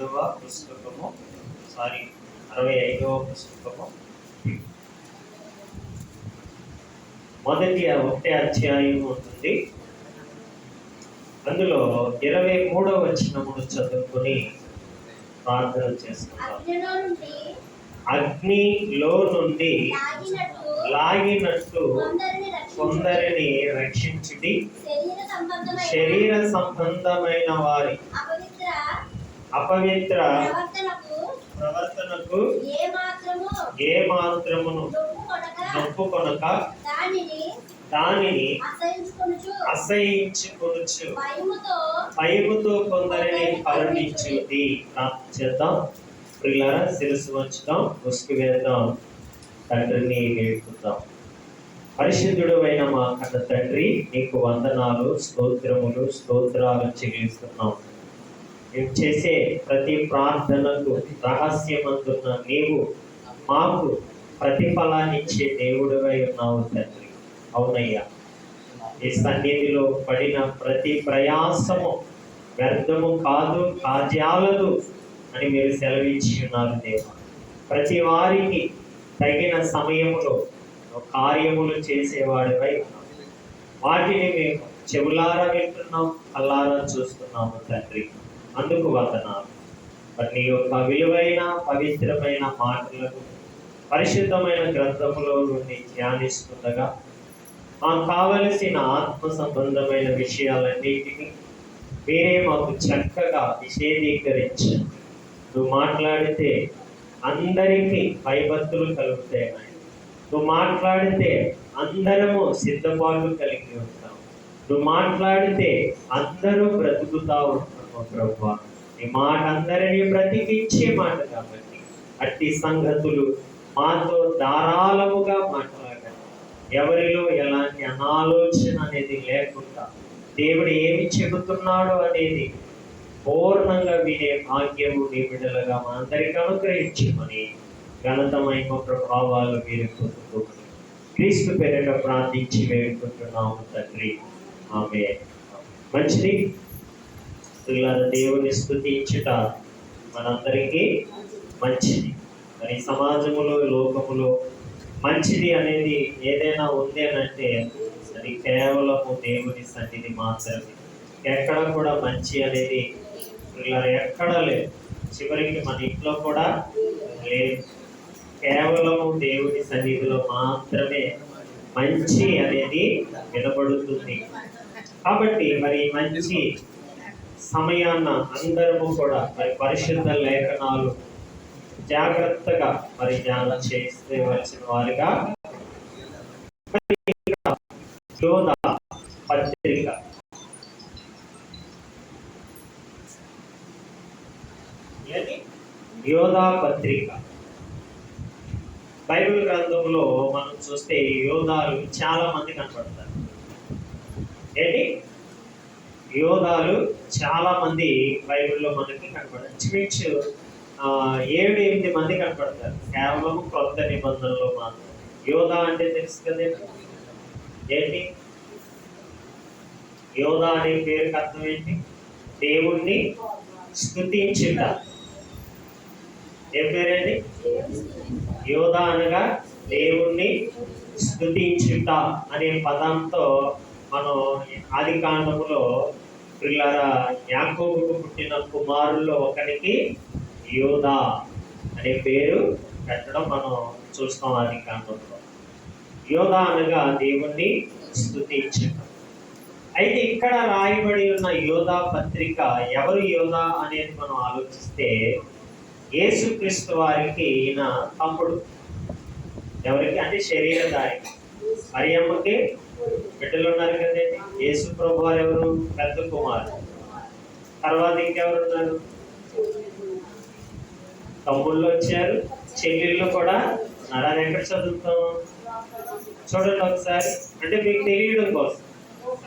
పుస్తకము 65వ పుస్తకము మొదటి 1వ అధ్యాయం ఉంటుంది. అందులో 23వ వచనమును చదువుకొని ప్రార్థన చేస్తున్నాం. అగ్నిలో నుండి లాగినట్టు కొందరిని రక్షించుడి, శరీర సంబంధమైన వారి అపవిత్ర ప్రవర్తనకు ఏ మాత్రమును నొప్పుకొనక దానిని అసహించుకొనుచు భయముతో కొందరిని కరుణించుడి. చేద్దాం. ప్రియులారా, శిరస్సు వంచుదాం, ముసుగు వేద్దాం, తండ్రిని వేడుకుందాం. పరిశుద్ధుడు అయిన మా కన్న తండ్రి, నీకు వందనాలు, స్తోత్రాలు చెల్లిస్తున్నాం. మేము చేసే ప్రతి ప్రార్థనకు రహస్యమందున్న నీవు మాకు ప్రతిఫలాన్ని ఇచ్చే దేవుడివై ఉన్నావు తండ్రి. అవునయ్యా, ఈ సన్నిధిలో పడిన ప్రతి ప్రయాసము వ్యర్థము కాదు, కాజాలదు అని మీరు సెలవించి ఉన్నారు దేవా. ప్రతి వారికి తగిన సమయములో కార్యములు చేసేవాడివై ఉన్నాము. వాటిని మేము చెవులారా వింటున్నాం, కళ్ళారా చూస్తున్నాము తండ్రి. అందుకు వందనాలు. మరి నీ యొక్క విలువైన పవిత్రమైన మాటలను పరిశుద్ధమైన గ్రంథములో నుండి ధ్యానిస్తుండగా మాకు కావలసిన ఆత్మ సంబంధమైన విషయాలన్నిటినీ మీరే మాకు చక్కగా విశదీకరించండి. నువ్వు మాట్లాడితే అందరికీ భయభక్తులు కలుగుతాయి. నువ్వు మాట్లాడితే అందరము సిద్ధపాటు కలిగి ఉంటాం. నువ్వు మాట్లాడితే అందరూ బ్రతుకుతా ఉంటాము ప్రభువా. ఈ మాట అందరినీ బ్రతికించే మాట కాబట్టి అట్టి సంగతులు మాతో ధారాళముగా మాట్లాడండి. ఎవరిలో ఎలాంటి అనాలోచన అనేది లేకుండా దేవుడు ఏమి చెబుతున్నాడో అనేది పూర్ణంగా వినే భాగ్యము నీ బిడ్డలుగా మా అందరికీ అనుగ్రహించమని ఘనత మహిమ ప్రభావాలు మీరు పొందుకోమని క్రీస్తు పేరిట ప్రార్థించి వేడుకుంటున్నాము తండ్రి. ఆమేన్. మంచిది. దేవుని స్తుతించుట మనందరికీ మంచిది. మరి సమాజములో, లోకములో మంచిది అనేది ఏదైనా ఉంది అని అంటే అది కేవలము దేవుని సన్నిధి మాత్రమే. ఎక్కడ కూడా మంచి అనేది ఎక్కడ లేదు. చివరికి మన ఇంట్లో కూడా లేదు. కేవలము దేవుని సన్నిధిలో మాత్రమే మంచి అనేది వినబడుతుంది. కాబట్టి మరి మంచి సమయాన్న అందరము కూడా మరి పరిశుద్ధ లేఖనాలు జాగ్రత్తగా మరి ధ్యానం చేయవలసిన వారిగా యోధ పత్రిక బైబిల్ గ్రంథంలో మనం చూస్తే యోధాలు చాలా మంది కనపడతారు. యోధాలు చాలా మంది బైబిల్లో మనకి కనపడతారు. ఇంచుమించు 7-8 మంది కనపడతారు కేవలం కొత్త నిబంధనలో మాత్రం. యోధా అంటే తెలుసు కదే. ఏంటి యోధా అనే పేరుకి అర్థం ఏంటి? దేవుణ్ణి స్తుతించుట. ఏం పేరేంటి? యోధా అనగా దేవుణ్ణి స్తుతించుట అనే పదంతో మనం ఆది కాండములో పిల్లరా యాకోబుకు పుట్టిన కుమారుల్లో ఒకరికి యోధా అనే పేరు పెట్టడం మనం చూస్తాం ఆది కాండంలో. యోధా అనగా దేవుణ్ణి స్తుతించుట. అయితే ఇక్కడ రాయబడి ఉన్న యోధా పత్రిక ఎవరు యోధా అనేది మనం ఆలోచిస్తే యేసుక్రీస్తు వారికి ఈయన తమ్ముడు. ఎవరికి అంటే శరీరధారి. మరియమ్మకి బిడ్డలు ఉన్నారు కదండి. యేసు ప్రభు వారు ఎవరు? పెద్ద కుమారుడు. తర్వాత ఇంకెవరు ఉన్నారు? తమ్ముళ్ళు వచ్చారు, చెల్లెళ్ళు కూడా ఉన్నారు. అది ఎక్కడ చదువుతాం చూడండి ఒకసారి, అంటే మీకు తెలియడం కోసం.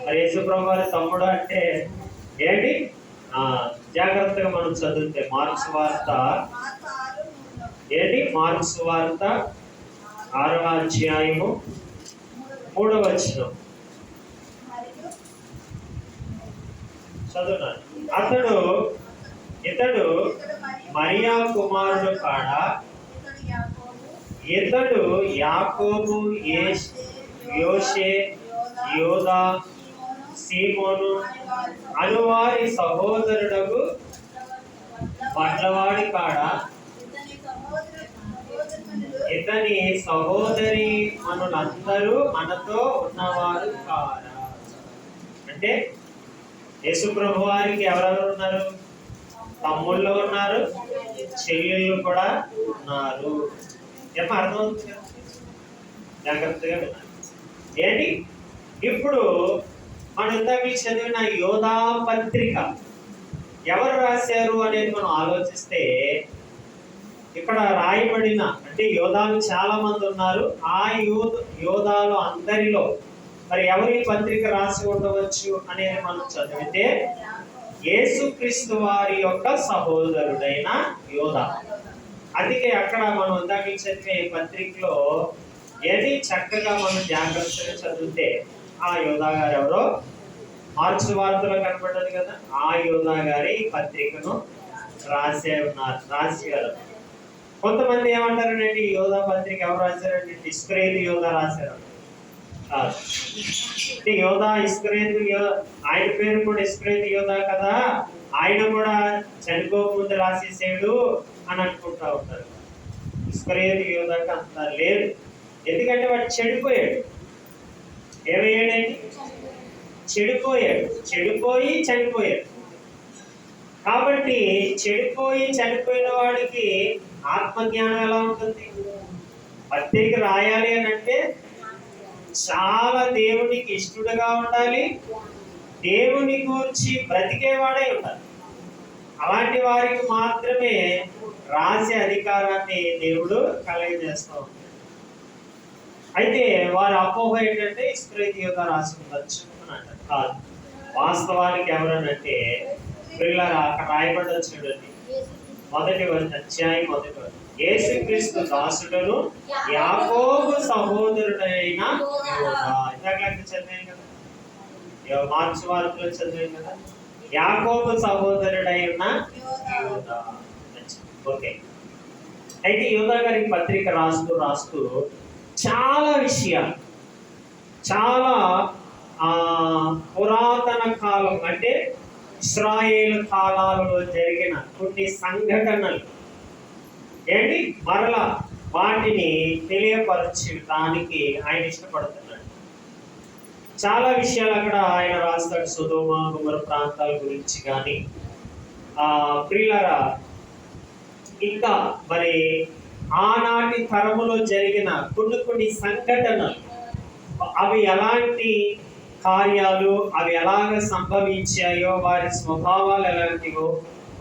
మరి యేసు ప్రభు వారి తమ్ముడు అంటే ఏంటి? జాగ్రత్తగా మనం చదివితే మార్క్స్ వార్త 6వ అధ్యాయము 3వ వచనం చదువున్నాను. ఇతడు మరియా కుమారుడు కాడా? ఇతడు యాకోబు, యోషే, యోదా, సీమోను అనువారి సహోదరుడకు వడ్లవాడి కాడా? ఇతని సహోదరి మనులందరూ మనతో ఉన్నవారు కారా? అంటే యేసు ప్రభు వారికి ఎవరెవరు ఉన్నారు? తమ్ముళ్ళు ఉన్నారు, చెల్లెళ్ళు కూడా ఉన్నారు. ఏమో అర్థమవుతుంది కదా, జాగ్రత్తగా విన్నారు. ఏంటి ఇప్పుడు మనం ఇందాక చదివిన యోధా పత్రిక ఎవరు రాశారు అనేది మనం ఆలోచిస్తే ఇక్కడ రాయబడిన అంటే యోధాలు చాలా మంది ఉన్నారు. ఆ యోధాలు అందరిలో మరి ఎవరి పత్రిక రాసి ఉండవచ్చు అనేది మనం చదివితే యేసుక్రీస్తు వారి యొక్క సహోదరుడైన యోధా. అందుకే అక్కడ మనం ఇందాక చదివే పత్రికలో ఏది చక్కగా మనం జాగ్రత్తగా చదివితే ఆ యోధా గారు ఎవరో మార్చి వార్తలో కనపడ్డది కదా, ఆ యోధా గారి పత్రికను రాశారు. కొంతమంది ఏమంటారండి, యోధా పత్రిక ఎవరు రాశారండి? ఇస్కరేతు యోధా రాశారు. యోధా ఇస్కరేతు, ఆయన పేరు కూడా ఇస్కరేతు యోధా కదా, ఆయన కూడా చనిపోకముందు రాసేసాడు అని అనుకుంటా ఉంటారు. ఇస్కరేతు యోధాకి అంత లేదు, ఎందుకంటే వాడు చెడిపోయాడు. ఏమయ్యాడండి? చెడిపోయాడు, చెడిపోయి చనిపోయాడు. కాబట్టి చెడిపోయి చనిపోయిన వాడికి ఆత్మజ్ఞానం ఎలా ఉంటుంది? పత్రిక రాయాలి అని అంటే చాలా దేవునికి ఇష్టడుగా ఉండాలి, దేవుని గురించి బ్రతికేవాడే ఉండాలి. అలాంటి వారికి మాత్రమే రాసే అధికారాన్ని దేవుడు కలగజేస్తూ ఉంటాడు. అయితే వారి అపోహ ఏంటంటే ఇస్కరేతు యోధా రాసి ఉండొచ్చు అని అంటారు. కాదు, వాస్తవానికి ఎవరనంటే పిల్లలు అక్కడ రాయబడ్డ చూడండి, మొదటి అధ్యాయం 1వ వచనం. యేసుక్రీస్తు దాసుడును యాకోబు సహోదరుడైన యోధా. ఇందాక చదివాం కదా, మార్చి వార్తలో చదివాం కదా, యాకోబు సహోదరుడైన యోధా. ఓకే, అయితే యోధా గారి పత్రిక రాస్తూ చాలా విషయాలు, చాలా పురాతన కాలం అంటే ఇశ్రాయేలు కాలాలలో జరిగిన కొన్ని సంఘటనలు ఏంటి మరలా వాటిని తెలియపరచడానికి ఆయన ఇష్టపడుతున్నాడు. చాలా విషయాలు అక్కడ ఆయన రాస్తాడు. సొదొమ గొమొర ప్రాంతాల గురించి కానీ ప్రియులారా, ఇంకా మరి ఆనాటి తరములో జరిగిన కొన్ని సంఘటనలు, అవి ఎలాంటి కార్యాలు, అవి ఎలాగ సంభవించాయో, వారి స్వభావాలు ఎలాంటివో,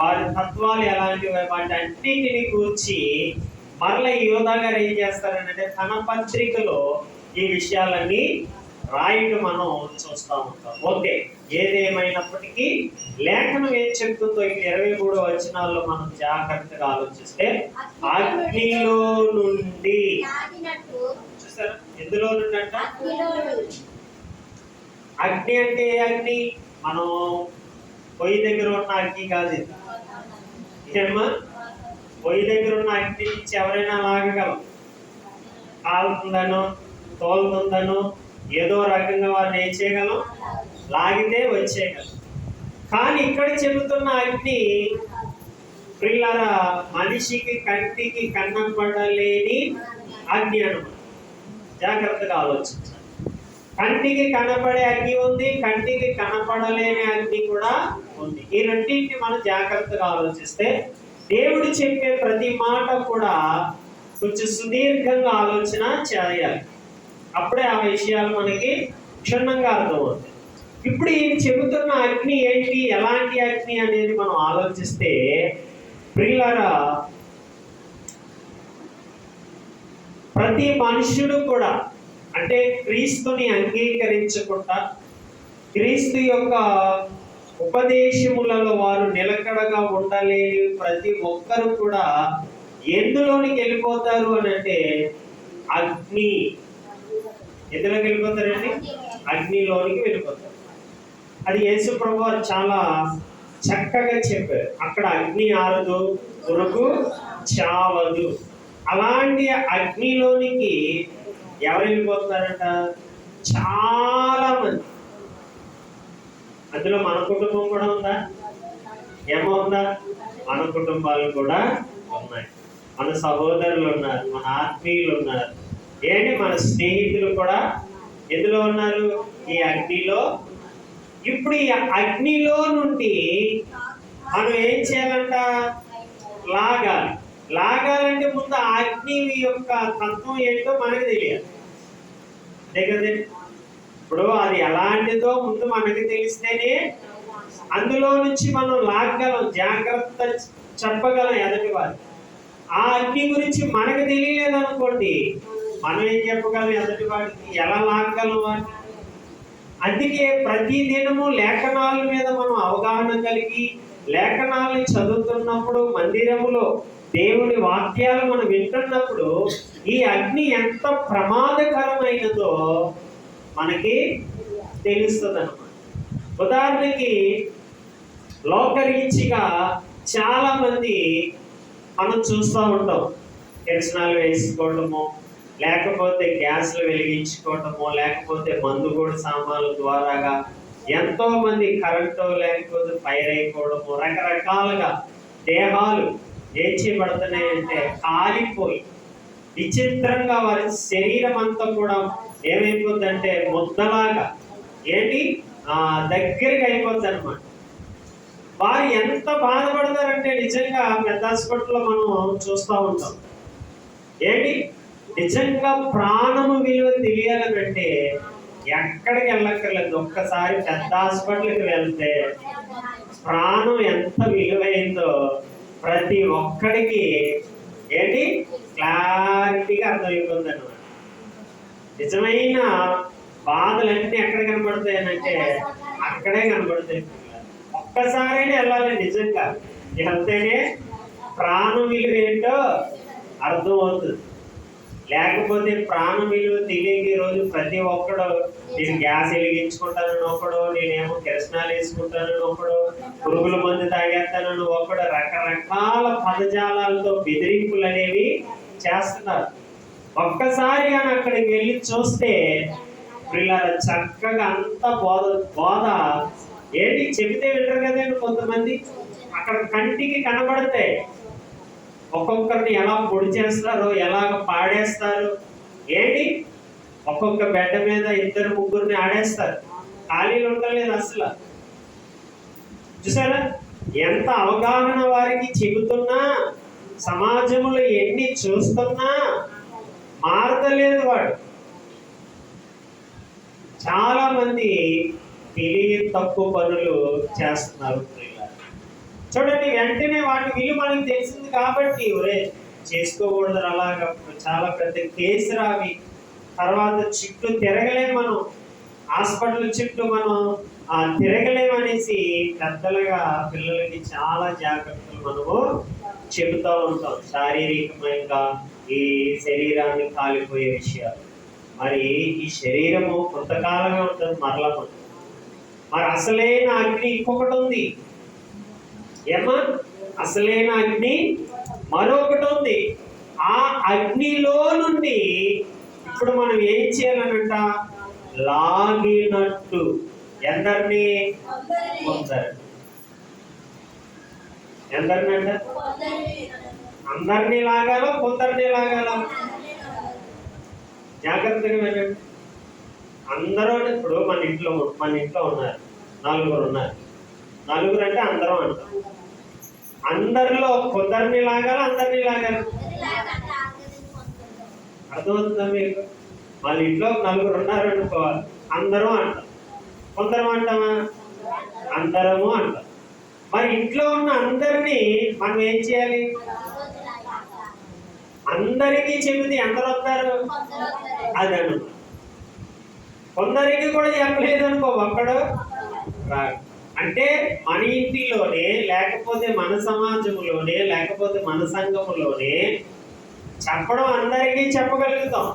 వారి తత్వాలు ఎలాంటివో, వాటి అన్నింటిని గురించి మరలా ఈ యోధా గారు ఏం చేస్తారంటే తన పత్రికలో ఈ విషయాలన్నీ రాయటం మనం చూస్తూ ఉంటాం. ఓకే, ఏదేమైనప్పటికీ లేఖనం ఏం చెప్తుందో ఈ 23 వచనాల్లో మనం జాగ్రత్తగా ఆలోచిస్తే అగ్నిలో నుండి, చూసారా ఎందులో నుండి అంట? అగ్ని అంటే ఏ అగ్ని? మనం పొయ్యి దగ్గర ఉన్న అగ్ని కాదు ఇది. ఏమా, పొయ్యి దగ్గర ఉన్న అగ్ని నుంచి ఎవరైనా లాగగలం, కాలుతుందనో తోలుతుందనో ఏదో రకంగా వారిని ఏం చేయగలం, లాగితే వచ్చేయగలం. కానీ ఇక్కడ చెబుతున్న అగ్ని ప్రియులారా మనిషికి కంటికి కన్నం పడలేని అగ్ని అన్నమాట. జాగ్రత్తగా ఆలోచించాలి. కంటికి కనపడే అగ్ని ఉంది, కంటికి కనపడలేని అగ్ని కూడా ఉంది. ఈ రెండింటిని మనం జాగ్రత్తగా ఆలోచిస్తే దేవుడు చెప్పే ప్రతి మాట కూడా కొంచెం సుదీర్ఘంగా ఆలోచన చేయాలి. అప్పుడే ఆ విషయాలు మనకి క్షుణ్ణంగా అర్థమవుతాయి. ఇప్పుడు ఈ చెబుతున్న అగ్ని ఏంటి, ఎలాంటి అగ్ని అనేది మనం ఆలోచిస్తే ప్రియులారా, ప్రతి మనుష్యుడు కూడా అంటే క్రీస్తుని అంగీకరించకుండా క్రీస్తు యొక్క ఉపదేశములలో వారు నిలకడగా ఉండలేని ప్రతి ఒక్కరు కూడా ఎందులోనికి వెళ్ళిపోతారు అని అంటే అగ్ని. ఎందులోకి వెళ్ళిపోతారండి? అగ్నిలోనికి వెళ్ళిపోతారు. అది యేసు ప్రభువు చాలా చక్కగా చెప్పారు. అక్కడ అగ్ని ఆరదు, పురుగు చావదు. అలాంటి అగ్నిలోనికి ఎవరు వెళ్ళిపోతున్నారంట? చాలా మంది. అందులో మన కుటుంబం కూడా ఉందా? ఏమో ఉందా? మన కుటుంబాలు కూడా ఉన్నాయి, మన సహోదరులు ఉన్నారు, మన ఆత్మీయులు ఉన్నారు, ఏంటి మన స్నేహితులు కూడా ఎందులో ఉన్నారు? ఈ అగ్నిలో. ఇప్పుడు ఈ అగ్నిలో నుండి మనం ఏం చేయాలంట? లాగాలి. లాగాలంటే ముందు ఆ అగ్ని యొక్క తత్వం ఏంటో మనకు తెలియాలి. అంతే కదండి. ఇప్పుడు అది ఎలాంటిదో ముందు మనకి తెలిస్తేనే అందులో నుంచి మనం లాగగలం, జాగ్రత్త చెప్పగలం ఎదటి వారు. ఆ అగ్ని గురించి మనకు తెలియలేదనుకోండి, మనం ఏం చెప్పగలం ఎదటి వాడికి? ఎలా లాగగలం వాడిని? అందుకే ప్రతి దినము లేఖనాల మీద మనం అవగాహన కలిగి లేఖనాలను చదువుతున్నప్పుడు, మందిరములో దేవుని వాక్యాలు మనం వింటున్నప్పుడు ఈ అగ్ని ఎంత ప్రమాదకరమైనదో మనకి తెలుస్తుంది అన్నమాట. ఉదాహరణకి లోకరీత్యగా చాలా మంది మనం చూస్తూ ఉంటాం, కిరసనాలు వేసుకోవటము, లేకపోతే గ్యాస్లు వెలిగించుకోవటము, లేకపోతే మందుగోడు సామాన్ల ద్వారాగా ఎంతో మంది కరెంటు లేకపోతే ఫైర్ అయిపోవడము, రకరకాలుగా దేహాలు ఏం చేయబడుతున్నాయంటే కాలిపోయి విచిత్రంగా వారి శరీరం అంతా కూడా ఏమైపోద్దంటే ముద్దలాగా ఏంటి దగ్గరగా అయిపోద్ది అనమాట. వారు ఎంత బాధపడతారంటే నిజంగా పెద్ద హాస్పిటల్లో మనం చూస్తూ ఉంటాం. ఏంటి నిజంగా ప్రాణము విలువ తెలియాలంటే ఎక్కడికి వెళ్ళక్కర్లేదు, ఒక్కసారి పెద్ద హాస్పిటల్కి వెళ్తే ప్రాణం ఎంత విలువైందో ప్రతి ఒక్కడికి ఏంటి క్లారిటీగా అర్థమైపోతుంది అన్నమాట. నిజమైన బాధలన్నీ ఎక్కడ కనబడతాయి అంటే అక్కడే కనబడతాయి. ఒక్కసారైనా వెళ్ళాలి, నిజంగా వెళ్తేనే ప్రాణం విలువ ఏంటో అర్థం అవుతుంది. లేకపోతే ప్రాణం విలువ తెలియక ఈరోజు ప్రతి ఒక్కడు నేను గ్యాస్ వెలిగించుకుంటానని ఒకడు, నేనేమో కిరసనాలు వేసుకుంటానని ఒకడు, పురుగుల మందు తాగేస్తానని ఒకడు, రకరకాల పదజాలాలతో బెదిరింపులు అనేవి చేస్తున్నారు. ఒక్కసారి కానీ అక్కడికి వెళ్ళి చూస్తే పిల్లలు చక్కగా అంత బోధ ఏంటి చెబితే వింటారు కదండి. కొంతమంది అక్కడ కంటికి కనబడతాయి, ఒక్కొక్కరిని ఎలా పొడి చేస్తారో, ఎలాగ పాడేస్తారు. ఏంటి ఒక్కొక్క బెడ్ మీద 2-3 ఆడేస్తారు, ఖాళీలు ఉండలేదు అసలు. చూసారా ఎంత అవగాహన వారికి చెబుతున్నా, సమాజంలో ఎన్ని చూస్తున్నా మారతలేదు వాడు. చాలా మంది తెలియని తక్కువ పనులు చేస్తున్నారు. చూడండి, వెంటనే వాటి విలువ మనకి తెలిసింది కాబట్టి ఒరే చేసుకోకూడదు అలాగా, చాలా పెద్ద కేసు రావి, తర్వాత చుట్టూ తిరగలేం, మనం హాస్పిటల్ చుట్టూ మనం తిరగలేమనేసి పెద్దలుగా పిల్లలకి చాలా జాగ్రత్తలు మనము చెబుతూ ఉంటాం. శారీరకంగా ఈ శరీరాన్ని కాలిపోయే విషయాలు. మరి ఈ శరీరము కొంతకాలంగా ఉంటుంది, మరలా మరి అసలైన అగ్ని ఇంకొకటి ఉంది. ఏమా అసలైన అగ్ని మరొకటి ఉంది. ఆ అగ్నిలో నుండి ఇప్పుడు మనం ఏం చేయాలనంట? లాగినట్టు. ఎందరిని? ఎందరినంట? అందరినీ లాగాల, కొందరిని లాగాల? జాగ్రత్తగా వినండి. అందరూ ఇప్పుడు మన ఇంట్లో ఉన్నారు, 4 ఉన్నారు. 4 అంటే అందరం అంటాం. అందరిలో కొందరిని లాగాల, అందరినీ లాగాల? అర్థమవుతుందా మీకు? వాళ్ళ ఇంట్లో 4 ఉన్నారు అనుకోవాలి, అందరూ అంటాం. కొందరం అంటామా? అందరము అంటాం. మరి ఇంట్లో ఉన్న అందరినీ మనం ఏం చేయాలి? అందరికీ చెబితే ఎందరు వస్తారు? అదను. కొందరికి కూడా చెప్పలేదు అనుకో, ఒక్కడు రాడు. అంటే మన ఇంటిలోనే, లేకపోతే మన సమాజంలోనే, లేకపోతే మన సంఘములోనే చెప్పడం అందరికీ చెప్పగలుగుతాం,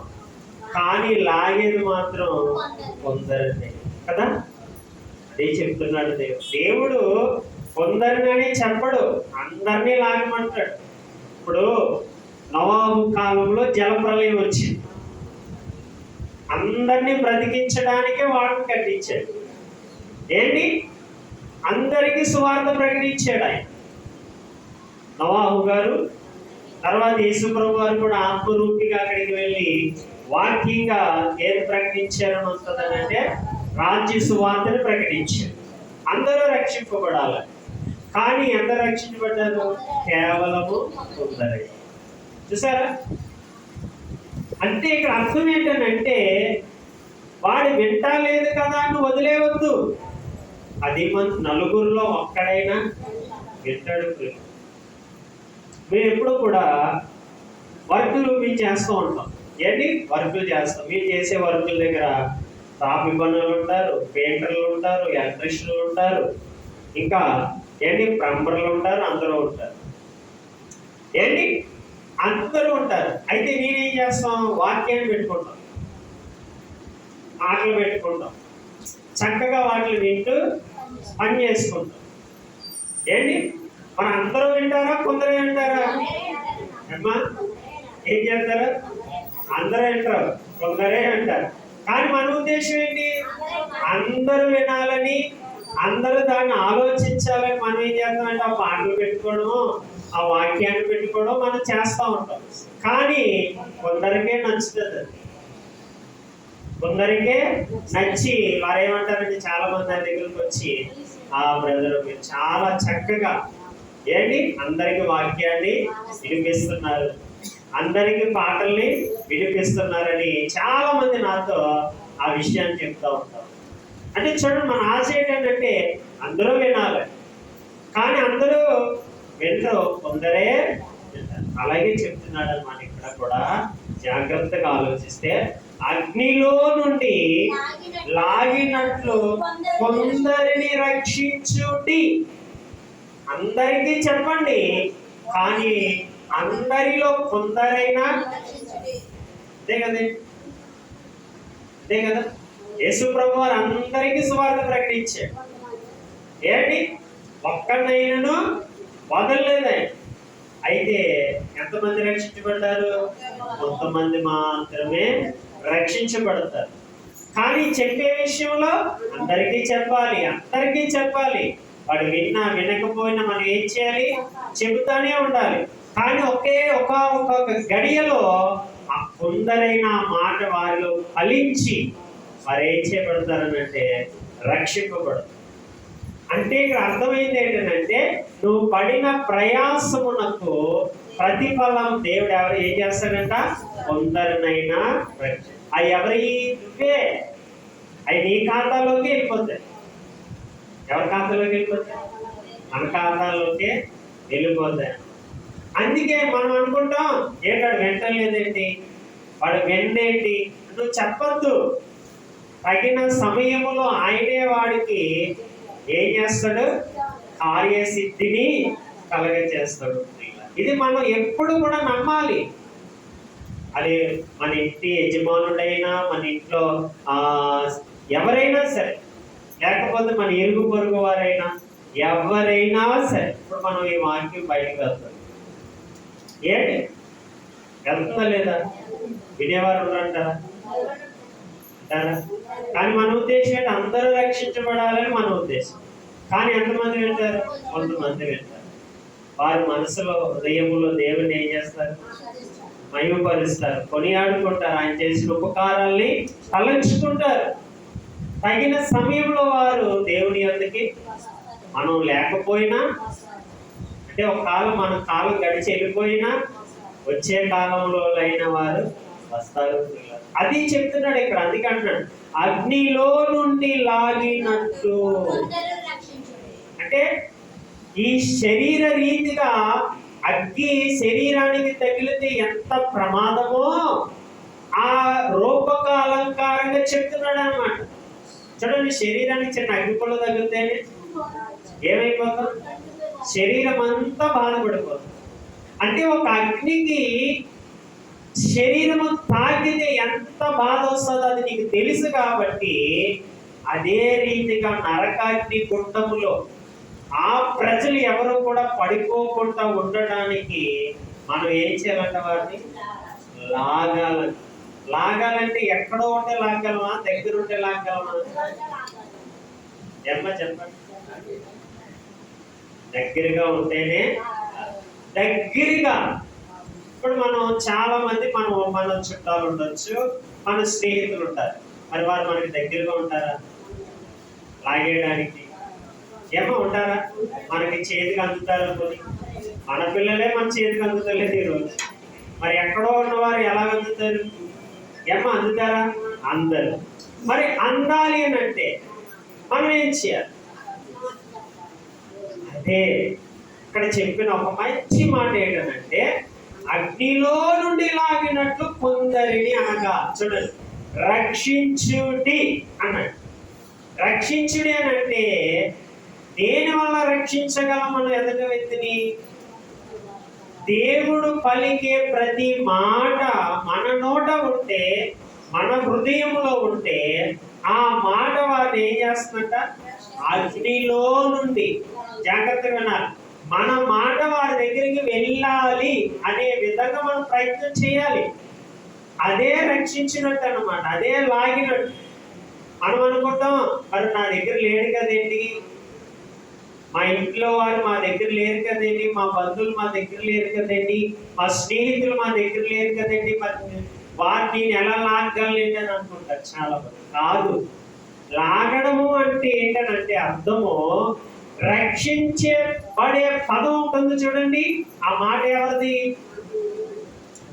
కానీ లాగేది మాత్రం కొందరిదే కదా. అదే చెప్తున్నాడు దేవుడు. కొందరిని చెప్పడు, అందరినీ లాగమంటాడు. ఇప్పుడు నోవాహు కాలంలో జలప్రలయం వచ్చింది, అందరినీ బ్రతికించడానికే వాటిని కట్టించాడు. ఏంటి? అందరికీ సువార్త ప్రకటించాడు ఆయన. నోవాహు గారు, తర్వాత యేసుప్రభు వారు కూడా ఆత్మరూపిగా అక్కడికి వెళ్ళి వాక్యంగా ఏది ప్రకటించారని వస్తుందంటే రాజ్య సువార్తను ప్రకటించారు. అందరూ రక్షింపబడాలి. కానీ అందరూ రక్షించబడ్డారు? కేవలము కొందరే. చూసారా? అంటే ఇక్కడ అర్థం ఏంటంటే వాడు వింటలేదు కదా అని వదిలేవద్దు. 10 మంది నలుగురిలో ఒక్కడైనా వింటాడు. మేము ఎప్పుడు కూడా వర్కులు మేము చేస్తూ ఉంటాం. ఏంటి? వర్కులు చేస్తాం. మీరు చేసే వర్కుల దగ్గర తాపి పనులు ఉంటారు, పెయింటర్లు ఉంటారు, ఎలక్ట్రీషియన్లు ఉంటారు, ఇంకా ఏంటి ప్లంబర్లు ఉంటారు, అందరూ ఉంటారు. ఏంటి? అందరూ ఉంటారు. అయితే నేనేం చేస్తాం? వాక్యాన్ని పెట్టుకుంటాం, మాటలు పెట్టుకుంటాం, చక్కగా వాటిని వింటూ పని చేసుకుంటాం. ఏంటి? మన అందరూ వింటారా? కొందరే వింటారా? అమ్మా ఏం చేస్తారా? అందరూ వింటారు, కొందరే అంటారు. కానీ మన ఉద్దేశం ఏంటి? అందరూ వినాలని, అందరూ దాన్ని ఆలోచించాలని మనం ఏం చేస్తామంటే ఆ పాటలు పెట్టుకోవడం, ఆ వాక్యాన్ని పెట్టుకోవడం మనం చేస్తూ ఉంటాం. కానీ కొందరికే నచ్చుతుంది. కొందరికే నచ్చి వారేమంటారంటే చాలా మంది నా దగ్గరికి వచ్చి, ఆ బ్రదర్ మీరు చాలా చక్కగా ఏంటి అందరికి వాక్యాన్ని వినిపిస్తున్నారు, అందరికి పాటల్ని వినిపిస్తున్నారని చాలా మంది నాతో ఆ విషయాన్ని చెప్తూ ఉంటారు. అంటే చూడండి, మన ఆశ ఏంటంటే అందరూ వినాలి, కానీ అందరూ వినరు, కొందరే వింటారు. అలాగే చెప్తున్నాడు అన్నమాట. ఇక్కడ కూడా జాగ్రత్తగా ఆలోచిస్తే అగ్నిలో నుండి లాగినట్లు కొందరిని రక్షించుటి. అందరికీ చెప్పండి, కానీ అందరిలో కొందరైనా. అదే కదండి, అదే కదా. యేసు ప్రభు వారు అందరికీ సువార్త ప్రకటించాడు. ఏంటి? ఒక్కనైనాను వదలలేదు ఆయన. అయితే ఎంతమంది రక్షించబడ్డారు? కొంతమంది మాత్రమే రక్షించబడతారు. కానీ చెప్పే విషయంలో అందరికీ చెప్పాలి, అందరికీ చెప్పాలి. వాడు విన్నా వినకపోయినా మనం ఏం చేయాలి? చెబుతానే ఉండాలి. కానీ ఒక గడియలో ఆ కొందరైన మాట వారిలో ఫలించి వారు ఏం చేయబడతారనంటే రక్షింపబడతారు. అంటే ఇక్కడ అర్థమైంది ఏంటంటే నువ్వు పడిన ప్రయాసమునకు ప్రతిఫలం దేవుడు ఏం చేస్తాడంట? కొందరినైనా అవి ఎవరి? నువ్వే. అవి నీ ఖాతాలోకి వెళ్ళిపోతాయి. ఎవరి ఖాతాలోకి వెళ్ళిపోతాయి? మన ఖాతాలోకి వెళ్ళిపోతాయి. అందుకే మనం అనుకుంటాం, ఏంటాడు వెంటలేదేంటి, వాడు వెన్నేంటి, నువ్వు చెప్పద్దు. తగిన సమయంలో ఆయనే వాడికి ఏం చేస్తాడు? కార్యసిద్ధిని కలగజేస్తాడు. ఇది మనం ఎప్పుడు కూడా నమ్మాలి. అది మన ఇంటి యజమానుడైనా, మన ఇంట్లో ఎవరైనా సరే, లేకపోతే మన ఇరుగు పొరుగు వారైనా, ఎవరైనా సరే. ఇప్పుడు మనం ఈ వాక్యం బయటకు వెళ్తాం, ఏంటి వెళ్తుందా లేదా? వినేవారు అంటారా? కానీ మన ఉద్దేశం ఏంటి? అందరూ రక్షించబడాలని మన ఉద్దేశం. కానీ ఎంతమంది వింటారు? కొంతమంది వింటారు. వారి మనసులో, హృదయములో దేవుని ఏం చేస్తారు? మహిమపరుస్తారు, కొనియాడుకుంటారు, ఆయన చేసిన ఉపకారాల్ని తలంచుకుంటారు. తగిన సమయంలో వారు దేవుని యొద్దకి, మనం లేకపోయినా, అంటే ఒక కాలం మన కాలం గడిచి వెళ్ళిపోయినా వచ్చే కాలంలో అయిన వారు వస్తారు. అది చెప్తున్నాడు ఇక్కడ. అందుకే అంటున్నాడు అగ్నిలో నుండి లాగినట్టు. అంటే ఈ శరీర రీతిగా అగ్ని శరీరానికి తగిలితే ఎంత ప్రమాదమో ఆ రూపక అలంకారంగా చెప్తున్నాడు అన్నమాట. చూడండి, శరీరానికి చిన్న అగ్నిపుల్ల తగిలితేనే ఏమైపోతాం? శరీరం అంతా బాధపడిపోతుంది. అంటే ఒక అగ్నికి శరీరము తాకితే ఎంత బాధ వస్తుందో అది నీకు తెలుసు కాబట్టి, అదే రీతిగా నరకాగ్ని గుండములో ఆ ప్రజలు ఎవరు కూడా పడిపోకుండా ఉండడానికి మనం ఏం చేయాలంట? వారిని లాగాలని. లాగాలంటే ఎక్కడో ఉంటే లాగలమా, దగ్గర ఉంటే లాగలమా? ఏమ్మా చెప్పండి. దగ్గరగా ఉంటేనే. దగ్గరగా ఇప్పుడు మనం చాలా మంది మన చుట్టాలు ఉండొచ్చు, మన స్నేహితులు ఉంటారు. మరి వారు మనకి దగ్గరగా ఉంటారా లాగేయడానికి? ఏమో ఉంటారా? మనకి చేతికి అందుతారు అనుకుని మన పిల్లలే మన చేతికి అందుతలేదు ఈరోజు. మరి ఎక్కడో ఉన్నవారు ఎలా అందుతారు? ఏమో అందుతారా? అందరు. మరి అందాలి అని అంటే మనం ఏం చేయాలి? అదే ఇక్కడ చెప్పిన ఒక మంచి మాట ఏంటంటే, అగ్నిలో నుండి లాగినట్లు కొందరిని అనగా, చూడండి, రక్షించుడి అన్నాడు. రక్షించుడి అని అంటే దేని వల్ల రక్షించగలం మనం ఎదుటి వ్యక్తిని? దేవుడు పలికే ప్రతి మాట మన నోట ఉంటే, మన హృదయంలో ఉంటే, ఆ మాట వారిని ఏం చేస్తుందంట? అగ్నిలో నుండి. జాగ్రత్తగా వినాలి. మన మాట వారి దగ్గరికి వెళ్ళాలి అనే విధంగా మనం ప్రయత్నం చేయాలి. అదే రక్షించినట్టు అన్నమాట, అదే లాగినట్టు. మనం అనుకుంటాం, మరి నా దగ్గర లేడు కదేంటి, మా ఇంట్లో వారు మా దగ్గర లేరు కదండి, మా బంధువులు మా దగ్గర లేరు కదండి, మా స్నేహితులు మా దగ్గర లేరు కదండి, మరి వారిని నేను ఎలా లాగగలను అని అనుకుంటారు చాలా మంది. కాదు, లాగడము అంటే ఏంటంటే అర్థము రక్షించే పడే పదం ఉంటుంది చూడండి. ఆ మాట ఎవరిది?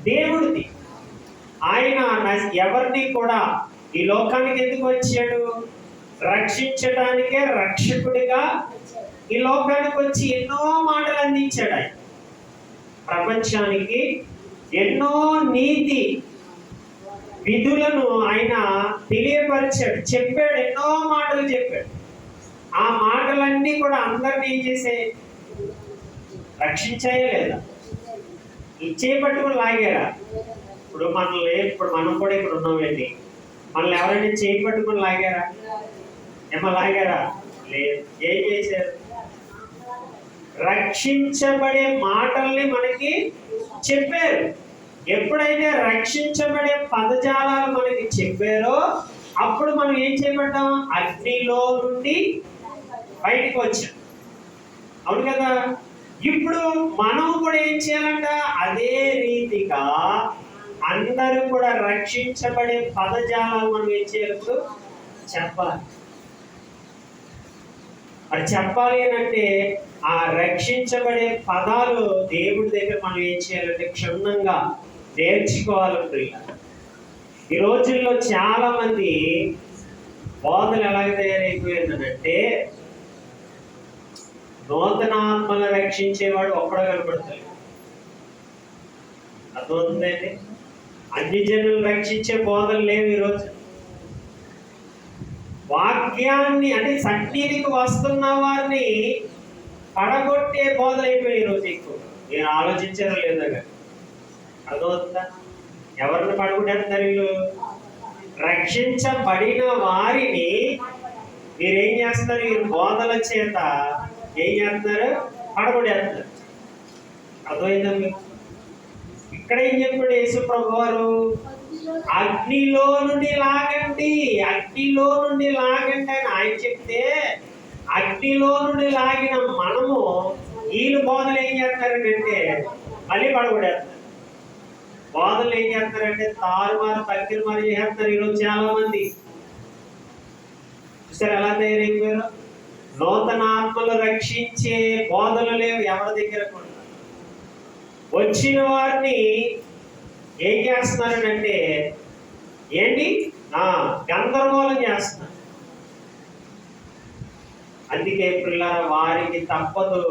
దేవుడిది. ఆయన ఎవరిని కూడా ఈ లోకానికి ఎందుకు వచ్చాడు? రక్షించడానికే రక్షకుడిగా ఈ లోకానికి వచ్చి ఎన్నో మాటలు అందించాడు. ఆయన ప్రపంచానికి ఎన్నో నీతి విధులను ఆయన తెలియపరిచాడు, చెప్పాడు, ఎన్నో మాటలు చెప్పాడు. ఆ మాటలన్నీ కూడా అందరినీ ఏం చేసే? రక్షించాయా లేదా? ఇచ్చే పట్టుకుని లాగారా? ఇప్పుడు మనం కూడా ఇక్కడ ఉన్నామండి, మనల్ని ఎవరైనా చేయి పట్టుకుని లాగారా? ఏమో లాగారా? లేదు. ఏం చేశారు? రక్షించబడే మాటల్ని మనకి చెప్పారు. ఎప్పుడైతే రక్షించబడే పదజాలాలు మనకి చెప్పారో అప్పుడు మనం ఏం చేయబడ్డాం? అగ్నిలో నుండి బయటకు వచ్చాం. అవును కదా? ఇప్పుడు మనం కూడా ఏం చేయాలంట? అదే రీతిగా అందరూ కూడా రక్షించబడే పదజాలాలు మనం ఏం చేయాలి? చెప్పాలి. మరి చెప్పాలి అని అంటే ఆ రక్షించబడే పదాలు దేవుడి దగ్గర మనం ఏం చేయాలంటే క్షుణ్ణంగా నేర్చుకోవాలి. ఈ రోజుల్లో చాలా మంది బోధలు ఎలాగ తయారైపోయిందంటే, నూతన ఆత్మను రక్షించేవాడు ఒక్కడో కనపడతాడు. అర్థమవుతుందండి? అన్ని జనులు రక్షించే బోధలు లేవు ఈరోజు. వాక్యాన్ని అంటే సన్నిధికి వస్తున్న వారిని పడగొట్టే బోధలు అయిపోయి ఈరోజు ఎక్కువ. నేను ఆలోచించారో లేదా కానీ అర్థమవుతుందా? ఎవరిని పడగొట్టేస్తారు వీళ్ళు? రక్షించబడిన వారిని మీరేం చేస్తారు? వీరు బోధల చేత ఏం చేస్తున్నారు? పడగొట్టేస్తున్నారు. అర్థమైందా మీకు? ఇక్కడ ఏం చెప్పాడు యేసు ప్రభు వారు? అగ్నిలో నుండి లాగండి, అగ్నిలో నుండి లాగండి అని ఆయన చెప్తే, అగ్నిలో నుండి లాగిన మనము వీళ్ళు బోధలు ఏం చేస్తారంటే మళ్ళీ పడగొడేస్తారు. బోధలు ఏం చేస్తారంటే తారుమారు తగ్గిరుమారు చేస్తారు ఈరోజు చాలా మంది. చూసారు ఎలా తయారైపోయారు? నూతన ఆత్మలు రక్షించే బోధలు లేవు ఎవరి దగ్గర కూడా. వచ్చిన వారిని ఏం చేస్తున్నారంటే ఏంటి? గందరగోళం చేస్తున్నారు. అందుకే పిల్లల వారికి తప్పదు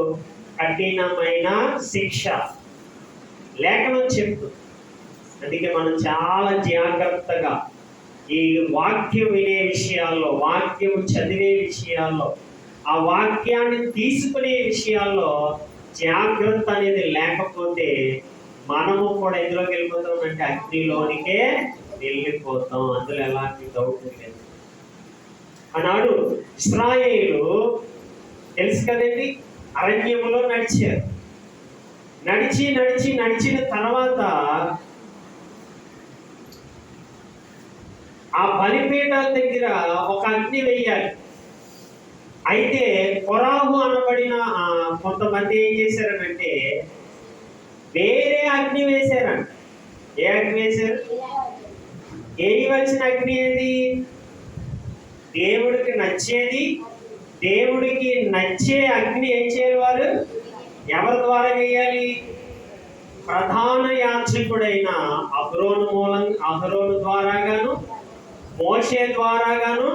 కఠినమైన శిక్ష. లేఖనం చెప్తుంది. అందుకే మనం చాలా జాగ్రత్తగా ఈ వాక్యం వినే విషయాల్లో, వాక్యం చదివే విషయాల్లో, ఆ వాక్యాన్ని తీసుకునే విషయాల్లో జాగ్రత్త అనేది లేకపోతే మనము కూడా ఎందులోకి వెళ్ళిపోతాం అంటే అగ్నిలోనికే వెళ్ళిపోతాం. అందులో ఎలాంటి డౌట్ లేదు. ఆనాడు ఇశ్రాయేలు తెలుసు కదండి. అరణ్యంలో నడిచారు. నడిచిన తర్వాత ఆ బలిపీఠాల దగ్గర ఒక అగ్ని వెయ్యాలి. అయితే కొరాహు అనబడిన కొంతమంది ఏం చేశారనంటే వేరే అగ్ని వేశారంట. ఏ అగ్ని వేశారు? వేయవలసిన అగ్ని ఏది? దేవుడికి నచ్చేది, దేవుడికి నచ్చే అగ్ని ఏం చేయాలి? వారు ఎవరి ద్వారా వేయాలి? ప్రధాన యాజకుడైన అహరోను ద్వారాగాను మోషే ద్వారాగాను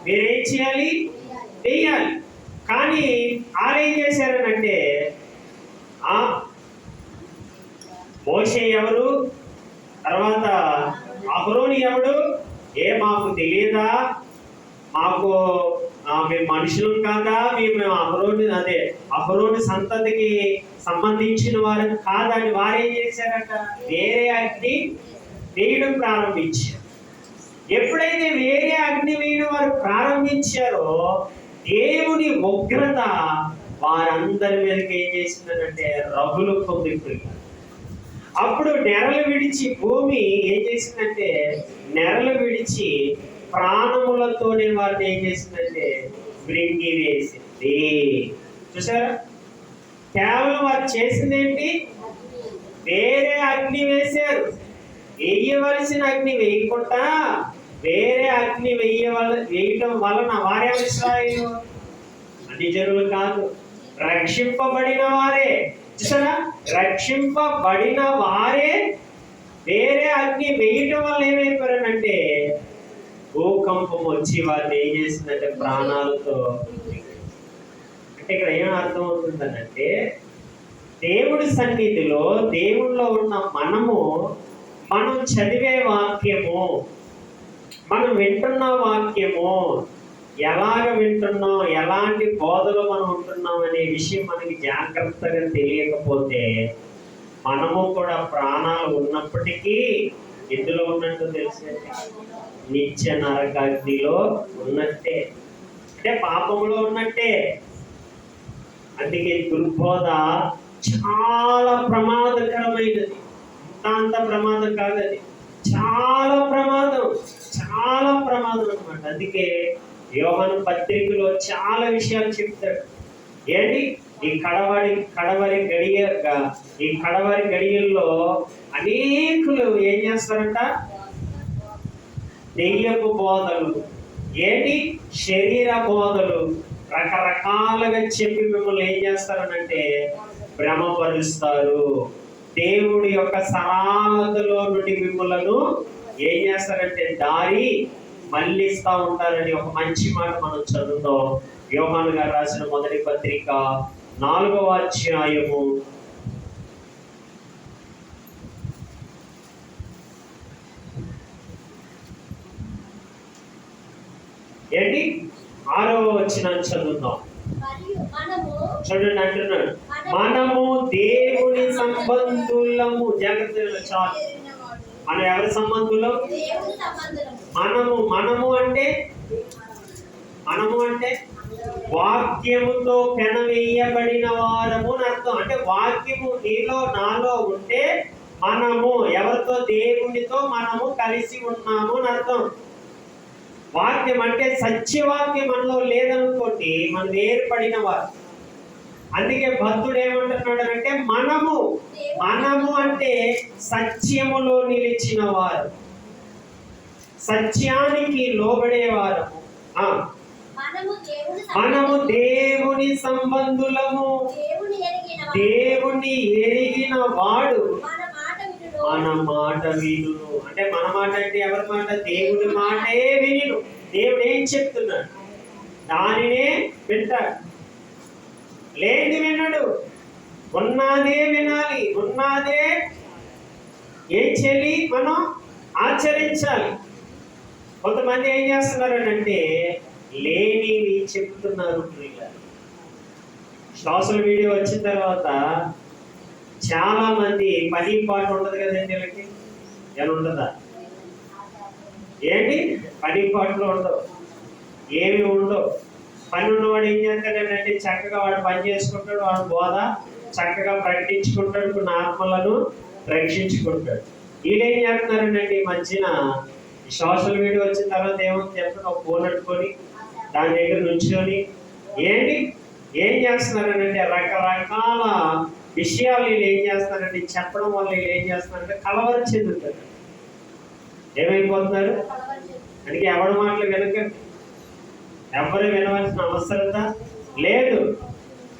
మీరేం చేయాలి? వేయాలి. కానీ వాళ్ళు ఏం చేశారనంటే మోషే ఎవరు, తర్వాత అహరోను ఎవడు? మాకు తెలియదా? మాకు మేము మనుషులు కాదా? మేము అహరోను సంతతికి సంబంధించిన వారు కాదని వారేం చేశారట? వేరే అగ్ని వేయడం ప్రారంభించారు. ఎప్పుడైతే వేరే అగ్ని వేయడం వారు ప్రారంభించారో దేవుని ఉగ్రత వారందరి మీదకి ఏం చేసిందనంటే రగులు పొందిపోయింది. అప్పుడు నెరలు విడిచి భూమి ఏం చేసిందంటే నెరలు విడిచి ప్రాణములతోనే వారిని ఏం చేసిందంటే మృంగి వేసింది. చూసారా? కేవలం వారు చేసింది ఏంటి? వేరే అగ్ని వేశారు. వేయవలసిన అగ్ని వేయకుండా వేరే అగ్ని వేయటం వలన వారే ఇశ్రాయేలు అన్ని జనులు కాదు, రక్షింపబడిన వారే. చూసారా? రక్షింపబడిన వారే వేరే అగ్ని వేయటం వల్ల ఏమైపోయారంటే భూకంపం వచ్చి వారిని ఏం చేసిందంటే ప్రాణాలతో. అంటే ఇక్కడ ఏం అర్థం అవుతుందనంటే దేవుడి సన్నిధిలో దేవుళ్ళో ఉన్న మనం చదివే వాక్యము, మనం వింటున్న వాక్యము ఎలాగ వింటున్నాం, ఎలాంటి బోధలో మనం ఉంటున్నాం అనే విషయం మనకి జాగ్రత్తగా తెలియకపోతే మనము కూడా ప్రాణాలు ఉన్నప్పటికీ ఎందులో ఉన్నట్టు తెలిసినట్టే, నిత్య నరకాగ్నిలో ఉన్నట్టే, అంటే పాపంలో ఉన్నట్టే. అందుకే దుర్బోధ చాలా ప్రమాదకరమైనది. అంత ప్రమాదం కాదు, అది చాలా ప్రమాదం అన్నమాట. అందుకే యోహాను పత్రికలో చాలా విషయాలు చెప్తాడు. ఏంటి? ఈ కడవరి గడియల్లో అనేకులు ఏం చేస్తారంట? దెయ్యపు బోధలు, ఏంటి శరీర బోధలు రకరకాలుగా చెప్పి మిమ్మల్ని ఏం చేస్తారనంటే భ్రమపరుస్తారు. దేవుడి యొక్క సరాలతలో నుండి మిమ్మలను ఏం చేస్తారంటే దారి మళ్ళిస్తా ఉంటారని ఒక మంచి మాట మనం చదువుతాం. యోహాను గారు రాసిన మొదటి పత్రిక 4వ అధ్యాయము 6వ వచనం చదువుతాం. చూడండి, అంటున్నాడు మనము దేవుని సంబంధులము. జాగ్రత్తగా చాలు. మనం ఎవరి సంబంధులం? మనము అంటే వాక్యముతో పెనవేయబడిన వారము అని అర్థం. అంటే వాక్యము నీలో నాలో ఉంటే మనము ఎవరితో? దేవునితో మనము కలిసి ఉన్నాము అని అర్థం. వాక్యం అంటే సత్యవాక్యం మనలో లేదనుకోండి, మనం వేరుపడిన వారు. అందుకే భక్తుడు ఏమంటున్నాడు అంటే మనము అంటే సత్యములో నిలిచిన వారు, సత్యానికి లోబడేవారు. మనము దేవుని సంబంధులము. దేవుని ఎరిగిన వాడు మన మాట వినును. అంటే మన మాట అంటే ఎవరి మాట? దేవుడి మాటే వినును. దేవుడు ఏం చెప్తున్నాడు దానినే వింటాడు. లేని వినడు. ఉన్నదే వినాలి, ఉన్నదే ఏం చేయాలి? మనం ఆచరించాలి. కొంతమంది ఏం చేస్తున్నారు అంటే లేనివి చెప్తున్నారు. సోషల్ మీడియా వచ్చిన తర్వాత చాలా మంది పని పాటు ఉండదు కదండి. వీళ్ళకి ఎలా ఉండదా? ఏంటి పని పాటలు ఉండవు, ఏమి ఉండవు. పని ఉన్నవాడు ఏం చేస్తాడంటే చక్కగా వాడు పని చేసుకుంటాడు, వాడు బోధ చక్కగా ప్రకటించుకుంటాడు, కొన్ని ఆత్మలను రక్షించుకుంటాడు. వీళ్ళేం చేస్తున్నారంటే ఈ మధ్యన సోషల్ మీడియా వచ్చిన తర్వాత ఏముంది చెప్పండి, ఒక ఫోన్ పెట్టుకొని దాని దగ్గర నుంచుకొని ఏం చేస్తున్నారంటే రకరకాల విషయాలు వీళ్ళు ఏం చేస్తున్నారంటే చెప్పడం వల్ల వీళ్ళు ఏం చేస్తున్నారంటే కలవరం చెందుతారు. ఏమైపోతున్నారు? అందుకే ఎవరి మాటలు వినకండి, ఎవరు వినవలసిన అవసరత లేదు.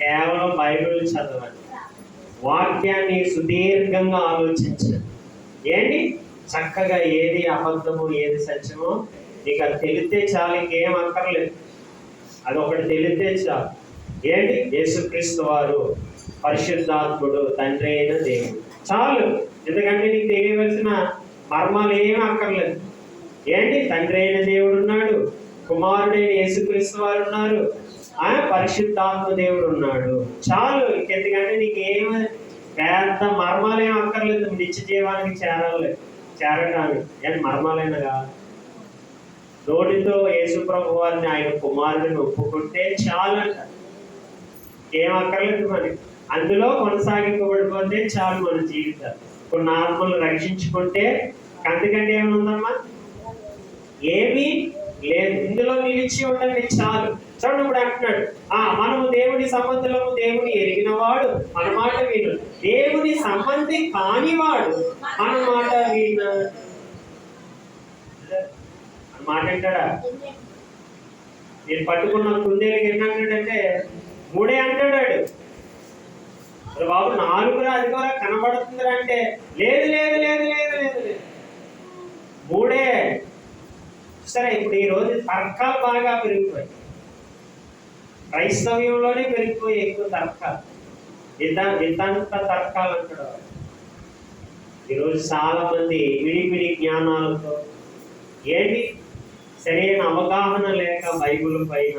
కేవలం బైబిల్ చదవండి, వాక్యాన్ని సుదీర్ఘంగా ఆలోచించండి. చక్కగా ఏది అబద్ధము ఏది సత్యమో నీకు అది తెలిస్తే చాలు, ఇంకేం అక్కర్లేదు. అది ఒకటి తెలిస్తే చాలు. యేసుక్రీస్తు వారు పరిశుద్ధాత్ముడు, తండ్రి అయిన దేవుడు చాలు. ఎందుకంటే నీకు తెలియవలసిన మర్మాలు ఏమీ అక్కర్లేదు. తండ్రి అయిన దేవుడు ఉన్నాడు, కుమారుడైన యేసుక్రీస్తు వారు ఉన్నారు, పరిశుద్ధాత్మ దేవుడు ఉన్నాడు, చాలు. ఇంకెందుకంటే నీకు ఏమి పెద్ద మర్మాలేం అక్కర్లేదు. నిత్య జీవానికి చేరడానికి మర్మాలైన కాదు. నోటితో యేసు ప్రభు వారిని ఆయన కుమారుడిని ఒప్పుకుంటే చాలు అంట, ఏం అక్కర్లేదు మనకి. అందులో కొనసాగింపబడిపోతే చాలు మన జీవితాలు. కొన్ని ఆత్మలు రక్షించుకుంటే అందుకంటే ఏమనుందమ్మా? ఏమీ లేదు. ఇందులో నిలిచి ఉండండి చాలు. చూడండి, ఇప్పుడు అంటున్నాడు, మనము దేవుని సంబంధులము, దేవుని ఎరిగినవాడు మన మాట విను, దేవుని సంబంధి కానివాడు మన మాట విను మాట అంటాడా? నేను పట్టుకున్న కుందేలకి ఎన్ని అంటాడంటే 3 అంటాడు. బాబు 4 అది కూడా కనబడుతుందిరా అంటే లేదు లేదు లేదు లేదు లేదు లేదు 3. సరే, ఇప్పుడు ఈ రోజు తర్కాలు బాగా పెరిగిపోయాయి, క్రైస్తవ్యంలోనే పెరిగిపోయి ఎక్కువ తర్కాలు, వితంత తర్కాలు అంటాడు. ఈరోజు చాలా మంది విడిపిడి జ్ఞానాలతో సరైన అవగాహన లేక బైబిల్ పైన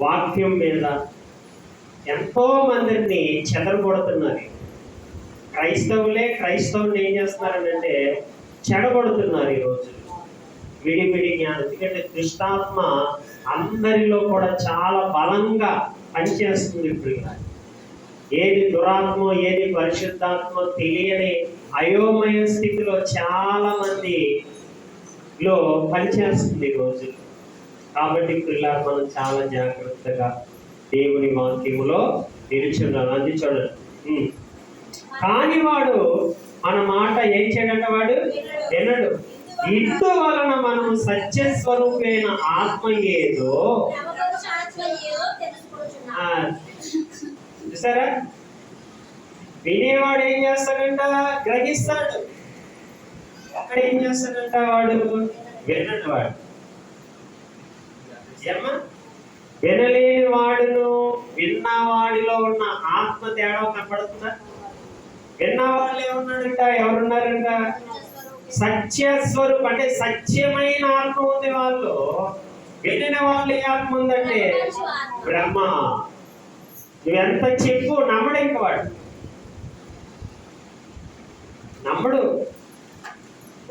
వాక్యం మీద ఎంతో మందిని చెదరగొడుతున్నారు. క్రైస్తవులు ఏం చేస్తున్నారంటే చెడగొడుతున్నారు ఈరోజు విడిపిడి జ్ఞానం. ఎందుకంటే దుష్టాత్మ అందరిలో కూడా చాలా బలంగా పనిచేస్తుంది. ఇప్పుడు ఏది దురాత్మ ఏది పరిశుద్ధాత్మ తెలియని అయోమయ స్థితిలో చాలా మందిలో పనిచేస్తుంది ఈ రోజు. కాబట్టి పిల్లలు మనం చాలా జాగ్రత్తగా దేవుని వాక్యములో నిలిచున్నాడు. అది చూడండి, కాని వాడు మన మాట ఏం చేయడంట, వాడు వినడు. ఇందు వలన మనము సత్యస్వరూపైన ఆత్మ ఏదో చూసారా? వినేవాడు ఏం చేస్తాడంట? గ్రహిస్తాడు. అక్కడ ఏం చేస్తాడంట? వాడు వినడు. వాడు వినలేని వాడును విన్నవాడిలో ఉన్న ఆత్మ తేడా కనపడుతుందా? విన్నవాళ్ళు ఏమన్నాడంట? ఎవరున్నారంట? సత్యస్వరూపం అంటే సత్యమైన ఆత్మ ఉంది వాళ్ళు. వినిన వాళ్ళు ఏ ఆత్మ ఉందంటే బ్రహ్మ. నువ్వెంత చెప్పు నమ్మడు, ఇంక వాడు నమ్మడు.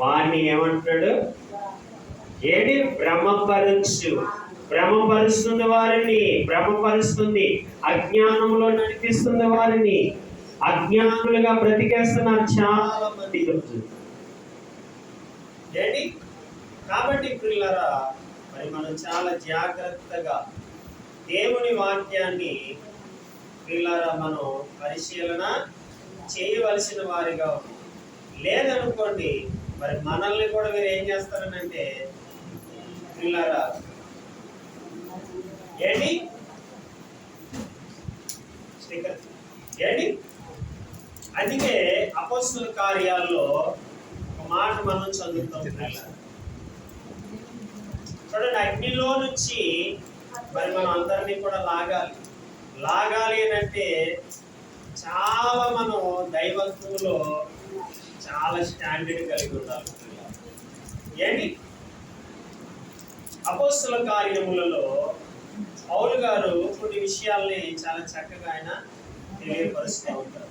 వాడిని ఏమంటున్నాడు? భ్రమపరుస్తుంది వారిని, భ్రమపరుస్తుంది, అజ్ఞానంలో నడిపిస్తుంది వారిని. అజ్ఞానులుగా బ్రతికేస్తున్నారు చాలా మంది. కాబట్టి పిల్లరా, మరి మనం చాలా జాగ్రత్తగా దేవుని వాక్యాన్ని పిల్లరా మనం పరిశీలన చేయవలసిన వారిగా ఉంది. లేదనుకోండి మరి మనల్ని కూడా మీరు ఏం చేస్తారనంటే పిల్లరా అందుకే అపోస్తలుల కార్యాల్లో ఒక మాట మనం చదువుతాం. చూడండి, అగ్నిలో నుంచి మరి మనం అందరినీ కూడా లాగాలి అంటే చాలా మనం దైవత్వంలో చాలా స్టాండర్డ్ కలిగి ఉండాలి. అపోస్తలుల కార్యములలో పౌలు గారు కొన్ని విషయాల్ని చాలా చక్కగా ఆయన తెలియపరుస్తూ ఉంటారు.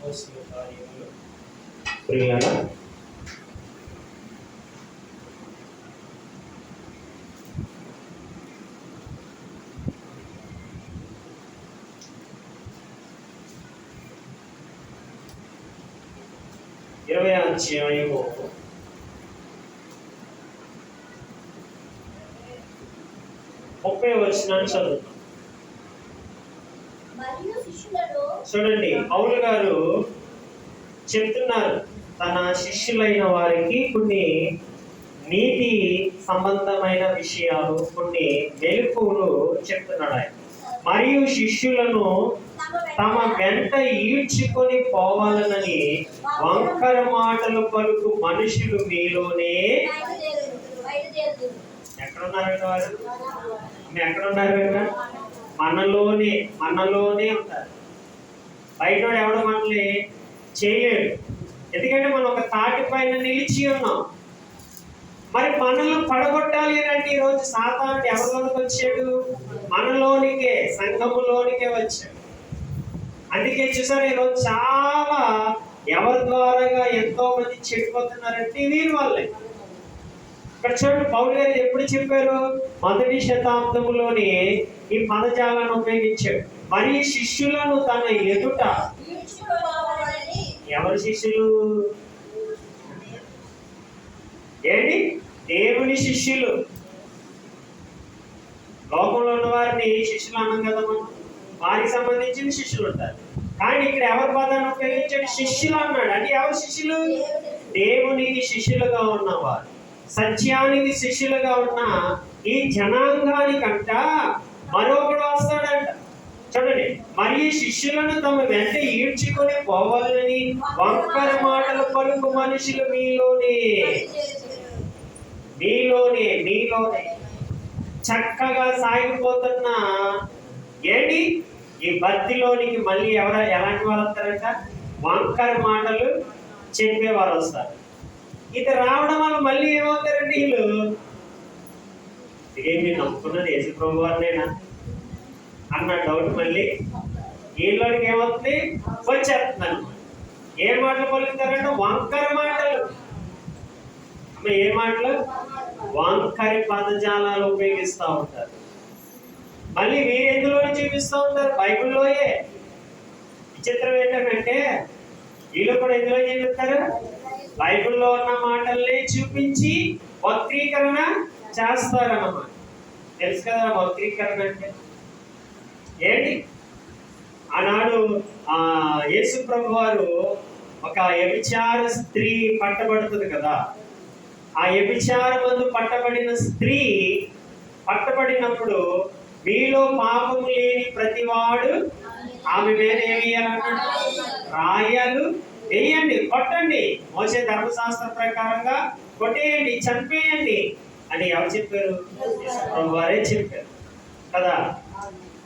అపోస్తలుల కార్యములు ప్రియులారా, ఇరవై అధ్యాయము 30వ వచనాన్ని చదువుతాం. చూడండి, పౌలు గారు చెప్తున్నారు తన శిష్యులైన వారికి కొన్ని నీతి సంబంధమైన విషయాలు, కొన్ని మెలకువలు చెప్తున్నాడు ఆయన. మరియు శిష్యులను తమ వెంట ఈడ్చుకొని పోవాలనని వంకర మాటలు పలుకు మనుషులు మీలోనే ఎక్కడున్నారంట వారు? ఎక్కడున్నారు? మనలోనే ఉంటారు. బయట ఎవడు మనల్ని చేయలేడు. ఎందుకంటే మనం ఒక తాటి పైన నిలిచి ఉన్నాం. మరి మనల్ని పడగొట్టాలి అంటే ఈరోజు సాతానుడు ఎవరిలోనికి వచ్చాడు? మనలోనికే, సంఘములోనికే వచ్చాడు. అందుకే చూసారు, ఈరోజు చాలా ఎవరి ద్వారాగా ఎంతో మంది చెడిపోతున్నారంటే వీరి వాళ్ళే. ఇక్కడ చూడండి, పౌలు గారు ఎప్పుడు చెప్పారు? 1వ శతాబ్దంలోని ఈ పదజాలను ఉపయోగించాడు. మరి శిష్యులను తన ఎదుట, ఎవరు శిష్యులు? ఏంటి? దేవుని శిష్యులు. లోకంలో ఉన్న వారిని శిష్యులు అన్నాం కదా మనం, వారికి సంబంధించిన శిష్యులు ఉంటారు. కానీ ఇక్కడ ఎవరి పదాన్ని ఉపయోగించాడు? శిష్యులు అన్నాడు. అంటే ఎవరు శిష్యులు? దేవునికి శిష్యులుగా ఉన్నవారు, సత్యానికి శిష్యులుగా ఉన్న ఈ జనాంగానికంట మరొకడు వస్తాడంట. చూడండి, మరి శిష్యులను తమ వెంట ఈడ్చుకొని పోవాలని వంకర మాటలు పలుకు మనుషులు మీలోనే చక్కగా సాగిపోతున్న ఏంటి ఈ బతిలోనికి మళ్ళీ ఎలాంటి వాళ్ళు వస్తారంట? వంకర మాటలు చెప్పేవారు వస్తారు. ఇది రావడం వల్ల మళ్ళీ ఏమవుతారండి వీళ్ళు? ఏమి నమ్ముకున్నది యేసు ప్రభు వారినేనా అన్న డౌట్ మళ్ళీ వీళ్ళకి ఏమవుతుంది? వచ్చేస్తున్నాను. ఏ మాటలు పలుకుతారంటే వంకర మాటలు. ఏ మాటలు? వంకరి పదజాలాలు ఉపయోగిస్తూ ఉంటారు. మళ్ళీ వీరు ఎందులోనే చూపిస్తూ ఉంటారు? బైబిల్లోయే. విచిత్రం ఏంటంటే వీళ్ళు కూడా ఎందులో చూపిస్తారు? బైబిల్లో ఉన్న మాటల్ని చూపించి వక్రీకరణ చేస్తారన్నమాట. తెలుసు కదా వక్రీకరణ అంటే ఏంటి? ఆనాడు యేసు ప్రభు వారు ఒక వ్యభిచార స్త్రీ పట్టబడుతుంది కదా. ఆ వ్యభిచారమందు పట్టబడిన స్త్రీ పట్టబడినప్పుడు మీలో పాపము లేని ప్రతివాడు ఆమె మీద ఏమయ్యాలన్నాడు? రాయలు వేయండి, కొట్టండి, మోసే ధర్మశాస్త్ర ప్రకారంగా కొట్టేయండి, చంపేయండి అని ఎవరు చెప్పారు? వారే చెప్పారు కదా.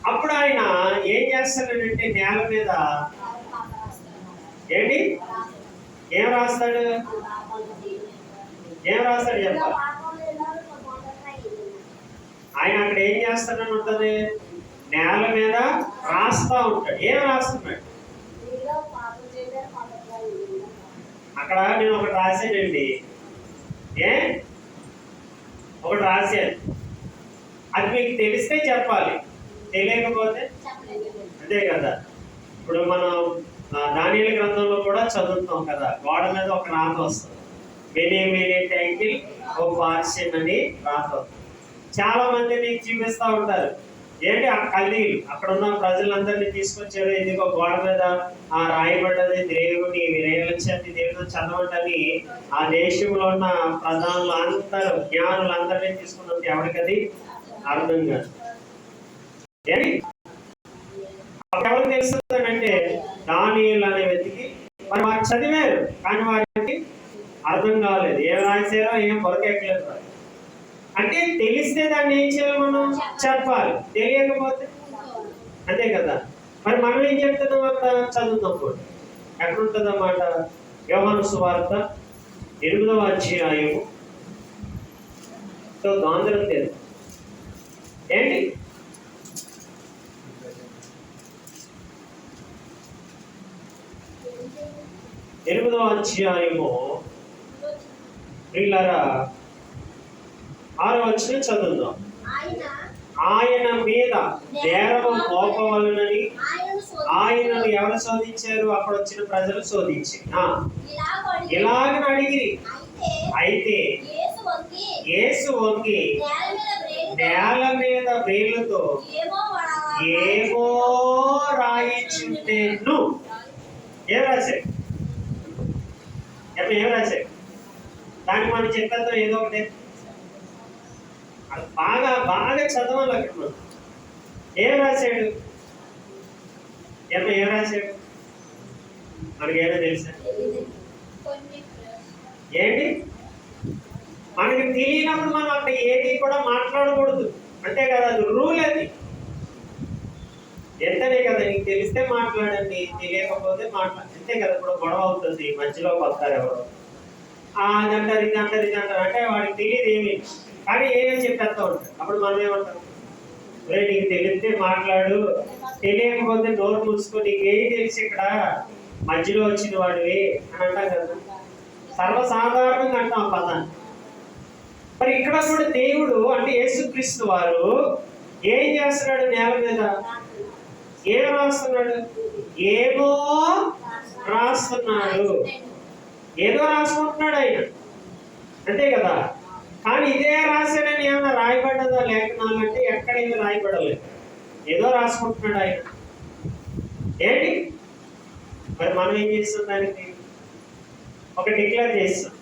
అప్పుడు ఆయన ఏం చేస్తాడంటే నేల మీద ఏంటి ఏం రాస్తాడు చెప్పాలి. ఆయన అక్కడ ఏం చేస్తాడని ఉంటుంది? నేల మీద రాస్తా ఉంటాడు. ఏం రాస్తున్నాడు? అక్కడ నేను ఒకటి రాశానండి. ఒకటి రాశాను. అది మీకు తెలిస్తే చెప్పాలి, తెలియకపోతే అంతే కదా. ఇప్పుడు మనం దానియేలు గ్రంథంలో కూడా చదువుతాం కదా, గోడ మీద ఒక రాత వస్తుంది. మెనీ టైటిల్ ఓ పార్షన్ అని రాత. చాలా మంది నీకు చూపిస్తూ ఉంటారు. ఏంటి ఆ కల్లీలు అక్కడ ఉన్న ప్రజలందరినీ తీసుకొచ్చారు. ఇదిగో గోడ మీద రాయబడ్డది దేవుని వినయలక్ష్యాన్ని దేవుని చదవటని ఆ దేశంలో ఉన్న ప్రధానులు అందరూ, జ్ఞానులు అందరినీ తీసుకున్నది ఎవరికది అర్థం కాదు. ఏంటి ఎవరికి తెలుస్తుందంటే దానియేలు అనే వ్యక్తికి. మరి వారు చదివారు కానీ వారికి అర్థం కాలేదు. ఏం రాశారో ఏం పొరకెక్కలేదు. అంటే తెలిస్తే దాన్ని ఏం చేయాలి? మనం చెప్పాలి. తెలియకపోతే అంతే కదా. మరి మనం ఏం చెప్తున్నాం? అక్కడ చదువుతాం కూడా. ఎక్కడ ఉంటుంది అన్నమాట? యోహాను సువార్త 8వ అధ్యాయము. దాందరం లేదు ఏంటి? 8వ అధ్యాయము ప్రియులారా 6వ వచనం చదువుదాం. ఆయన మీద నేరము మోపవలెనని ఆయనను ఎవరు శోధించారు? అక్కడ వచ్చిన ప్రజలు శోధించి ఇలాగని అడిగి, అయితే యేసు వంగి నేల మీద వేలుతో ఏమో రాయించుంటేను. ఏం రాశాడు? ఏం రాశాడు? దాన్ని మనం చెప్పేద్దాం ఏదో ఒకటి. బాగా బాగా చదవాలి అక్కడ మనం. ఏం రాశాడు? ఏం రాశాడు? మనకేమో తెలుసా? ఏంటి? మనకి తెలియనప్పుడు మనం అక్కడ ఏది కూడా మాట్లాడకూడదు, అంతే కదా, అది రూల్. అది ఎంతనే కదా, నీకు తెలిస్తే మాట్లాడండి, తెలియకపోతే అంతే కదా. ఇప్పుడు గొడవ అవుతుంది, మధ్యలోకి వస్తారు ఎవరు, అదంటారు ఇది అంటారు ఇది అంటారు అంటే వాడికి తెలియదు ఏమి, కానీ ఏమేమి చెప్పేస్తా ఉంటారు. అప్పుడు మనం ఏమంటాం? నీకు తెలిస్తే మాట్లాడు, తెలియకపోతే నోరు మూసుకో, నీకేం తెలిసి ఇక్కడ మధ్యలో వచ్చిన వాడివి అని అంటాం కదా. సర్వసాధారణంగా అంటాం ఆ పదాన్ని. మరి ఇక్కడ కూడా దేవుడు అంటే యేసుక్రీస్తు వారు ఏం చేస్తున్నాడు? నేల మీద ఏం రాస్తున్నాడు? ఏమో రాస్తున్నాడు. ఏదో రాసుకుంటున్నాడు ఆయన, అంతే కదా. కానీ ఇదే రాశాడని ఏమైనా రాయబడ్డదా లేఖనాలు అంటే? ఎక్కడేమీ రాయబడలేదు, ఏదో రాసుకుంటున్నాడు ఆయన. ఏంటి మరి మనం ఏం చేస్తాం? దానికి ఒక డిక్లేర్ చేస్తాం.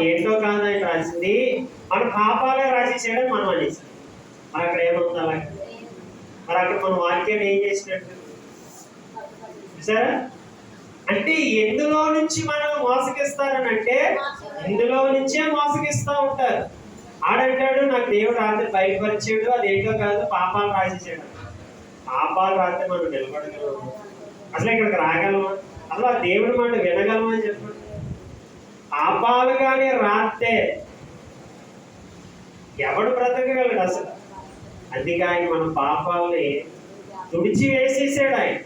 ఏంటో కాదు ఆయన రాసింది, మన పాపాలే రాసేసాడని మనం అనేసాం. మరి అక్కడ ఏముంది అలాగే? మరి అక్కడ మన వాక్యాన్ని ఏం చేసినట్టు చూసారా? అంటే ఎందులో నుంచి మనం మోసగిస్తారని అంటే ఇందులో నుంచే మోసగిస్తూ ఉంటారు. ఆడంటాడు నాకు దేవుడు రాత్రి బయలుపరిచాడు, అదేంటో కాదు పాపాలు రాసేసాడు. పాపాలు రాత్రి మనం నిలబడగలము? అసలు ఇక్కడికి రాగలమా? అసలు ఆ దేవుడి మాట వినగలమా అని చెప్పండి. పాపాలు కానీ రాస్తే ఎవడు బ్రతకగలడు అసలు? అందుకే ఆయన మన పాపాలని తుడిచి వేసేసాడు. ఆయన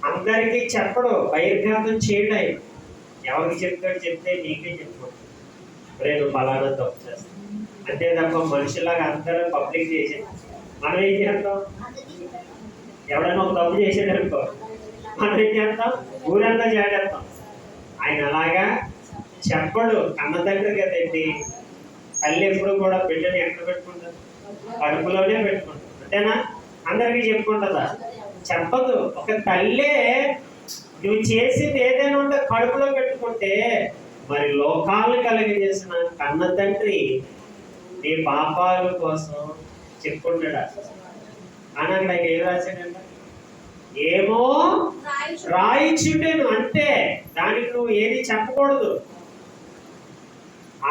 అందరికీ చెప్పడు, బహిర్గతం చేయడు. ఆయన ఎవరికి చెప్తాడు? చెప్తే నీకే చెప్పుకోడు, రేపు ఫలానా తప్పు చేస్తాను అంతే తప్ప మనుషులాగా అందరూ పబ్లిక్ చేసే మనం ఏం చేస్తాం? ఎవడైనా ఒక తప్పు చేసేదనుకో మనం ఏం చేస్తాం? ఊరంతా చేడేస్తాం. ఆయన అలాగా చెప్పడు. కన్న తండ్రి కదండి, తల్లి ఎప్పుడు కూడా బిడ్డని ఎక్కడ పెట్టుకుంటారు? కడుపులోనే పెట్టుకుంటారు, అంతేనా? అందరికీ చెప్పుకుంటుందా? చెప్పదు. ఒక తల్లే నువ్వు చేసింది ఏదైనా ఉంటే కడుపులో పెట్టుకుంటే మరి లోకాలు కలిగజేసిన కన్న తండ్రి నీ పాపాల కోసం చెప్పుకుంటాడా? కానీ అక్కడ ఏం రాశాడంట? ఏమో రాయిచుండేను, అంతే. దానికి నువ్వు ఏది చెప్పకూడదు,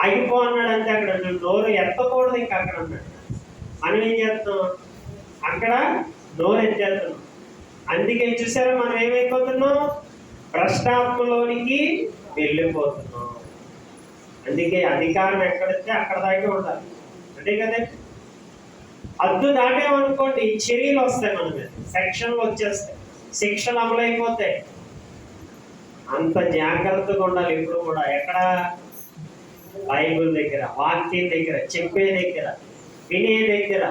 ఆగిపో అన్నాడు అంతే. అక్కడ నువ్వు నోరు ఎత్తకూడదు ఇంకా అక్కడ అన్నాడు. మనం ఏం చేస్తాం? అక్కడ నోరు ఎత్తేస్తున్నాం. అందుకే చూసారా మనం ఏమైపోతున్నాం? భ్రష్టాత్మలోనికి వెళ్ళిపోతున్నాం. అందుకే అధికారం ఎక్కడితే అక్కడ దాకా ఉండాలి, అంతే కదండి. హద్దు దాటేమనుకోండి చర్యలు వస్తాయి, మన మీద సెక్షన్లు వచ్చేస్తాయి, శిక్షలు అమలైపోతాయి. అంత జాగ్రత్తగా ఉండాలి ఎప్పుడు కూడా. ఎక్కడ? బైబుల్ దగ్గర, వాక్యం దగ్గర, చెప్పే దగ్గర, వినే దగ్గర,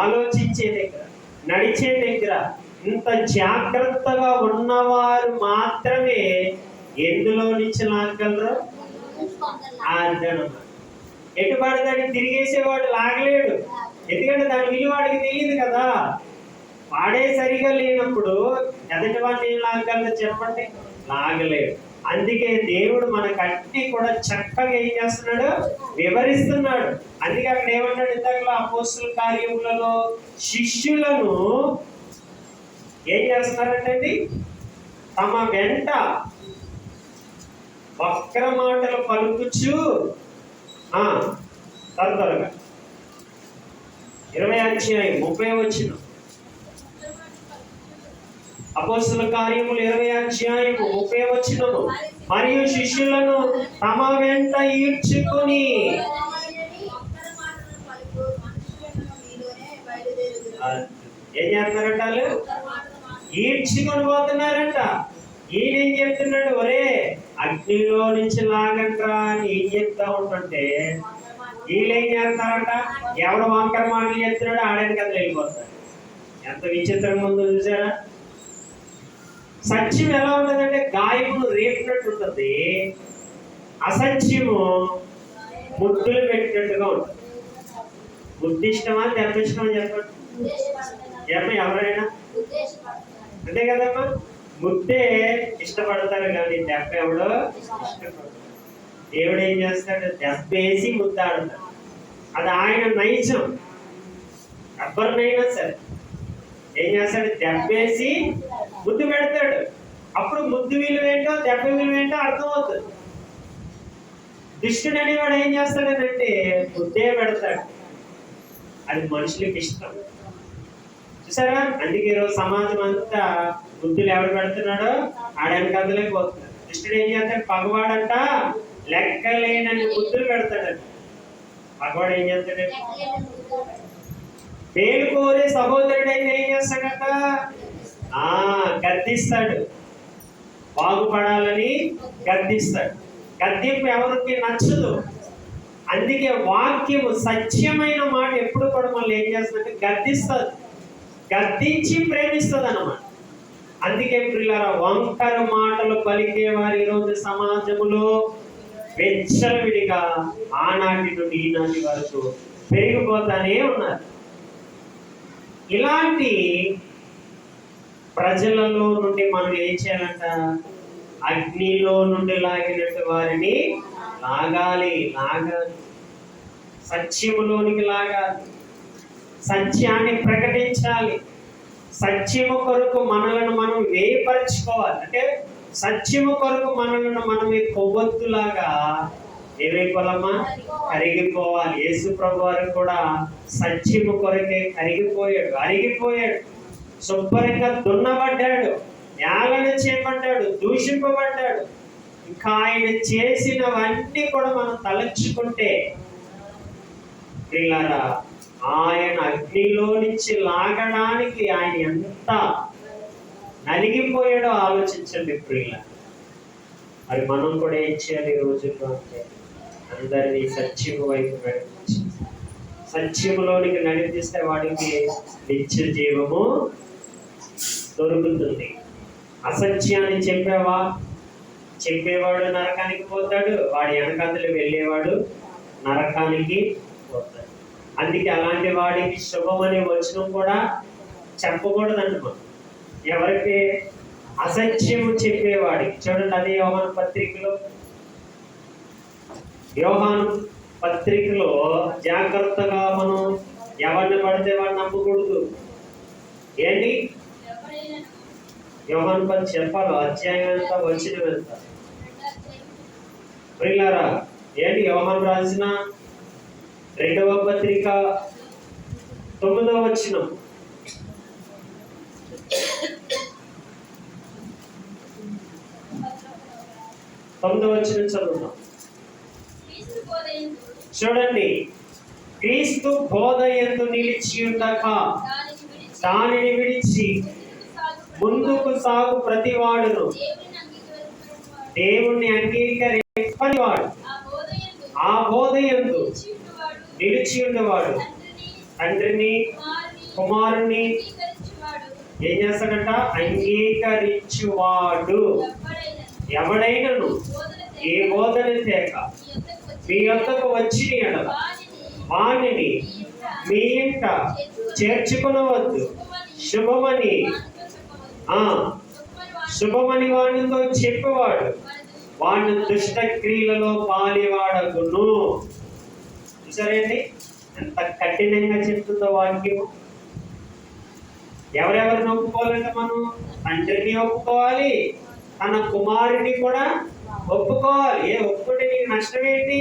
ఆలోచించే దగ్గర, నడిచే దగ్గర. ఇంత జాగ్రత్తగా ఉన్నవారు మాత్రమే ఎందులో నుంచి లాగలరు? ఎటు పడదాన్ని తిరిగేసేవాడు లాగలేడు, ఎందుకంటే దాని విలువ వాడికి తెలియదు కదా. వాడే సరిగా లేనప్పుడు ఎదటి వాడిని ఏం లాగలరు చెప్పండి? లాగలేడు. అందుకే దేవుడు మనకన్నీ కూడా చక్కగా ఏం చేస్తున్నాడు? వివరిస్తున్నాడు. అందుకే అక్కడ ఏమన్నాడు ఇంతలో అపోస్తుల కార్యములలో శిష్యులను ఏం చేస్తున్నారంటే తమ వెంట వక్ర మాటలు పలుకుచు త్వరగా 20వ అధ్యాయం 30వ వచనం. అపోస్తుల కార్యములు 20వ అధ్యాయం 30వ వచనము. మరియు శిష్యులను తమ వెంట ఈడ్చుకొని ఏం చేస్తున్నారంట? వాళ్ళు ఈడ్చుకొని పోతున్నారంట. ఈయన ఏం చెప్తున్నాడు, ఒరే అగ్నిలో నుంచి లాగంట్రా అని ఏం చెప్తా ఉంటుంటే వీళ్ళు ఏం చేస్తారంట, ఎవడు వంకర మాటలు చెప్తున్నాడు ఆడని కథలు వెళ్ళిపోతాడు. ఎంత విచిత్రంగా ఉందో చూసారా. సత్యం ఎలా ఉంటుందంటే గాయమును రేపినట్టు ఉంటుంది, అసత్యము ముద్దులు పెట్టినట్టుగా ఉంటుంది. ముద్దు ఇష్టమా దెబ్బ ఇష్టమా చెప్పండి. ఎవరైనా అంతే కదమ్మా, ముద్దే ఇష్టపడతారు కానీ దెబ్బ ఎవడో ఇష్టపడతాడు. దేవుడు ఏం చేస్తాడు, దెబ్బ వేసి ముద్దాడుతాడు. అది ఆయన నైజం. ఎవరినైనా సరే ఏం చేస్తాడు, దెబ్బేసి ముద్దు పెడతాడు. అప్పుడు ముద్దు విలువేంటో దెబ్బ విలువేంటో అర్థమవుతుంది. దుష్టుడు అనేవాడు ఏం చేస్తాడనంటే ముద్దే పెడతాడు. అది మనుషులకి ఇష్టం. చూసారా, అందుకే ఈరోజు సమాజం అంతా ముద్దులు ఎవరు పెడుతున్నాడో ఆడని కథలే పోతున్నాడు. దుష్టుడు ఏం చేస్తాడు, పగవాడంట లెక్కలేనని ముద్దులు పెడతాడంట. పగవాడు ఏం చేస్తాడు, మేలు కోరే సహోదరుడు అయితే ఏం చేస్తాడట, గద్దిస్తాడు. బాగుపడాలని గద్దిస్తాడు. గద్దింపు ఎవరికి నచ్చదు. అందుకే వాక్యము సత్యమైన మాట ఎప్పుడు కూడా మళ్ళీ ఏం చేస్తుందంటే గద్దిస్తుంది, గద్దించి ప్రేమిస్తుంది అన్నమాట. అందుకే ప్రియులారా, వంకర మాటలు పలికే వారి ఈరోజు సమాజంలో వెచ్చలవిడిగా ఆనాటి నుండి ఈనాటి వరకు పెరిగిపోతానే ఉన్నారు. ఇలాంటి ప్రజలలో నుండి మనం ఏం చేయాలంట, అగ్నిలో నుండి లాగినట్టు వారిని లాగాలి. సత్యములోనికి లాగాలి, సత్యాన్ని ప్రకటించాలి. సత్యము కొరకు మనలను మనం వేయపరచుకోవాలి. అంటే సత్యము కొరకు మనలను మనమే కొవ్వొత్తులాగా ఏమైపోవాలమ్మా, కరిగిపోవాలి. యేసు ప్రభు వారు కూడా సత్యము కొరకే అరిగిపోయాడు, శుభ్రంగా దున్నబడ్డాడు, నేలను చేపట్టాడు, దూషింపబడ్డాడు. ఇంకా ఆయన చేసినవన్నీ కూడా మనం తలంచుకుంటే ప్రియులారా, ఆయన అగ్నిలో నుంచి లాగడానికి ఆయన ఎంత నలిగిపోయాడో ఆలోచించండి ప్రియుల. మరి మనం కూడా ఏం చేయాలి ఈ రోజుల్లో అంటే అందరినీ సత్యము వైపు నడిపించి, సత్యములోనికి నడిపిస్తే వాడికి నిత్య జీవము దొరుకుతుంది. అసత్యాన్ని చెప్పేవాడు నరకానికి పోతాడు, వాడి వెనకాతలు వెళ్ళేవాడు నరకానికి పోతాడు. అందుకే అలాంటి వాడికి శుభమనే వచనం కూడా చెప్పకూడదండి మనం. ఎవరికి, అసత్యము చెప్పేవాడికి. చూడండి, అదే యోహాను పత్రికలో జాగ్రత్తగా మనం ఎవరిని పడితే వాడిని నమ్మకూడదు. ఏంటి యోహాను పత్రిక చెప్పాలి, అధ్యాయం ఎంత, వచనం ఎంత ప్రియులారా. ఏంటి యోహాను రాసిన 2వ పత్రిక 9వ వచనం. చదువుతాం. చూడండి, క్రీస్తు బోధ యందు నిలిచి ఉండక దానిని విడిచి ముందుకు సాగు ప్రతివాడును దేవుణ్ణి అంగీకరింపనివాడు ఆ బోధ యందు నిలిచి ఉండేవాడు తండ్రిని కుమారుని ఏం చేస్తాడంట, అంగీకరించువాడు. ఎవడైనను ఏ బోధన తేక మీ యొద్దకు వచ్చిన ఎడల వానిని మీ ఇంట చేర్చుకునవద్దు. శుభమని వానితో చెప్పేవాడు వాడిని దుష్ట క్రియలలో పాలివాడగును. చూసారండి ఎంత కఠినంగా చెప్తుందో వాక్యం. ఎవరెవరిని ఒప్పుకోవాలంటే మనం తండ్రిని ఒప్పుకోవాలి, తన కుమారుని కూడా ఒప్పుకోవాలి. ఒప్పుకుంటే నీకు నష్టం ఏంటి?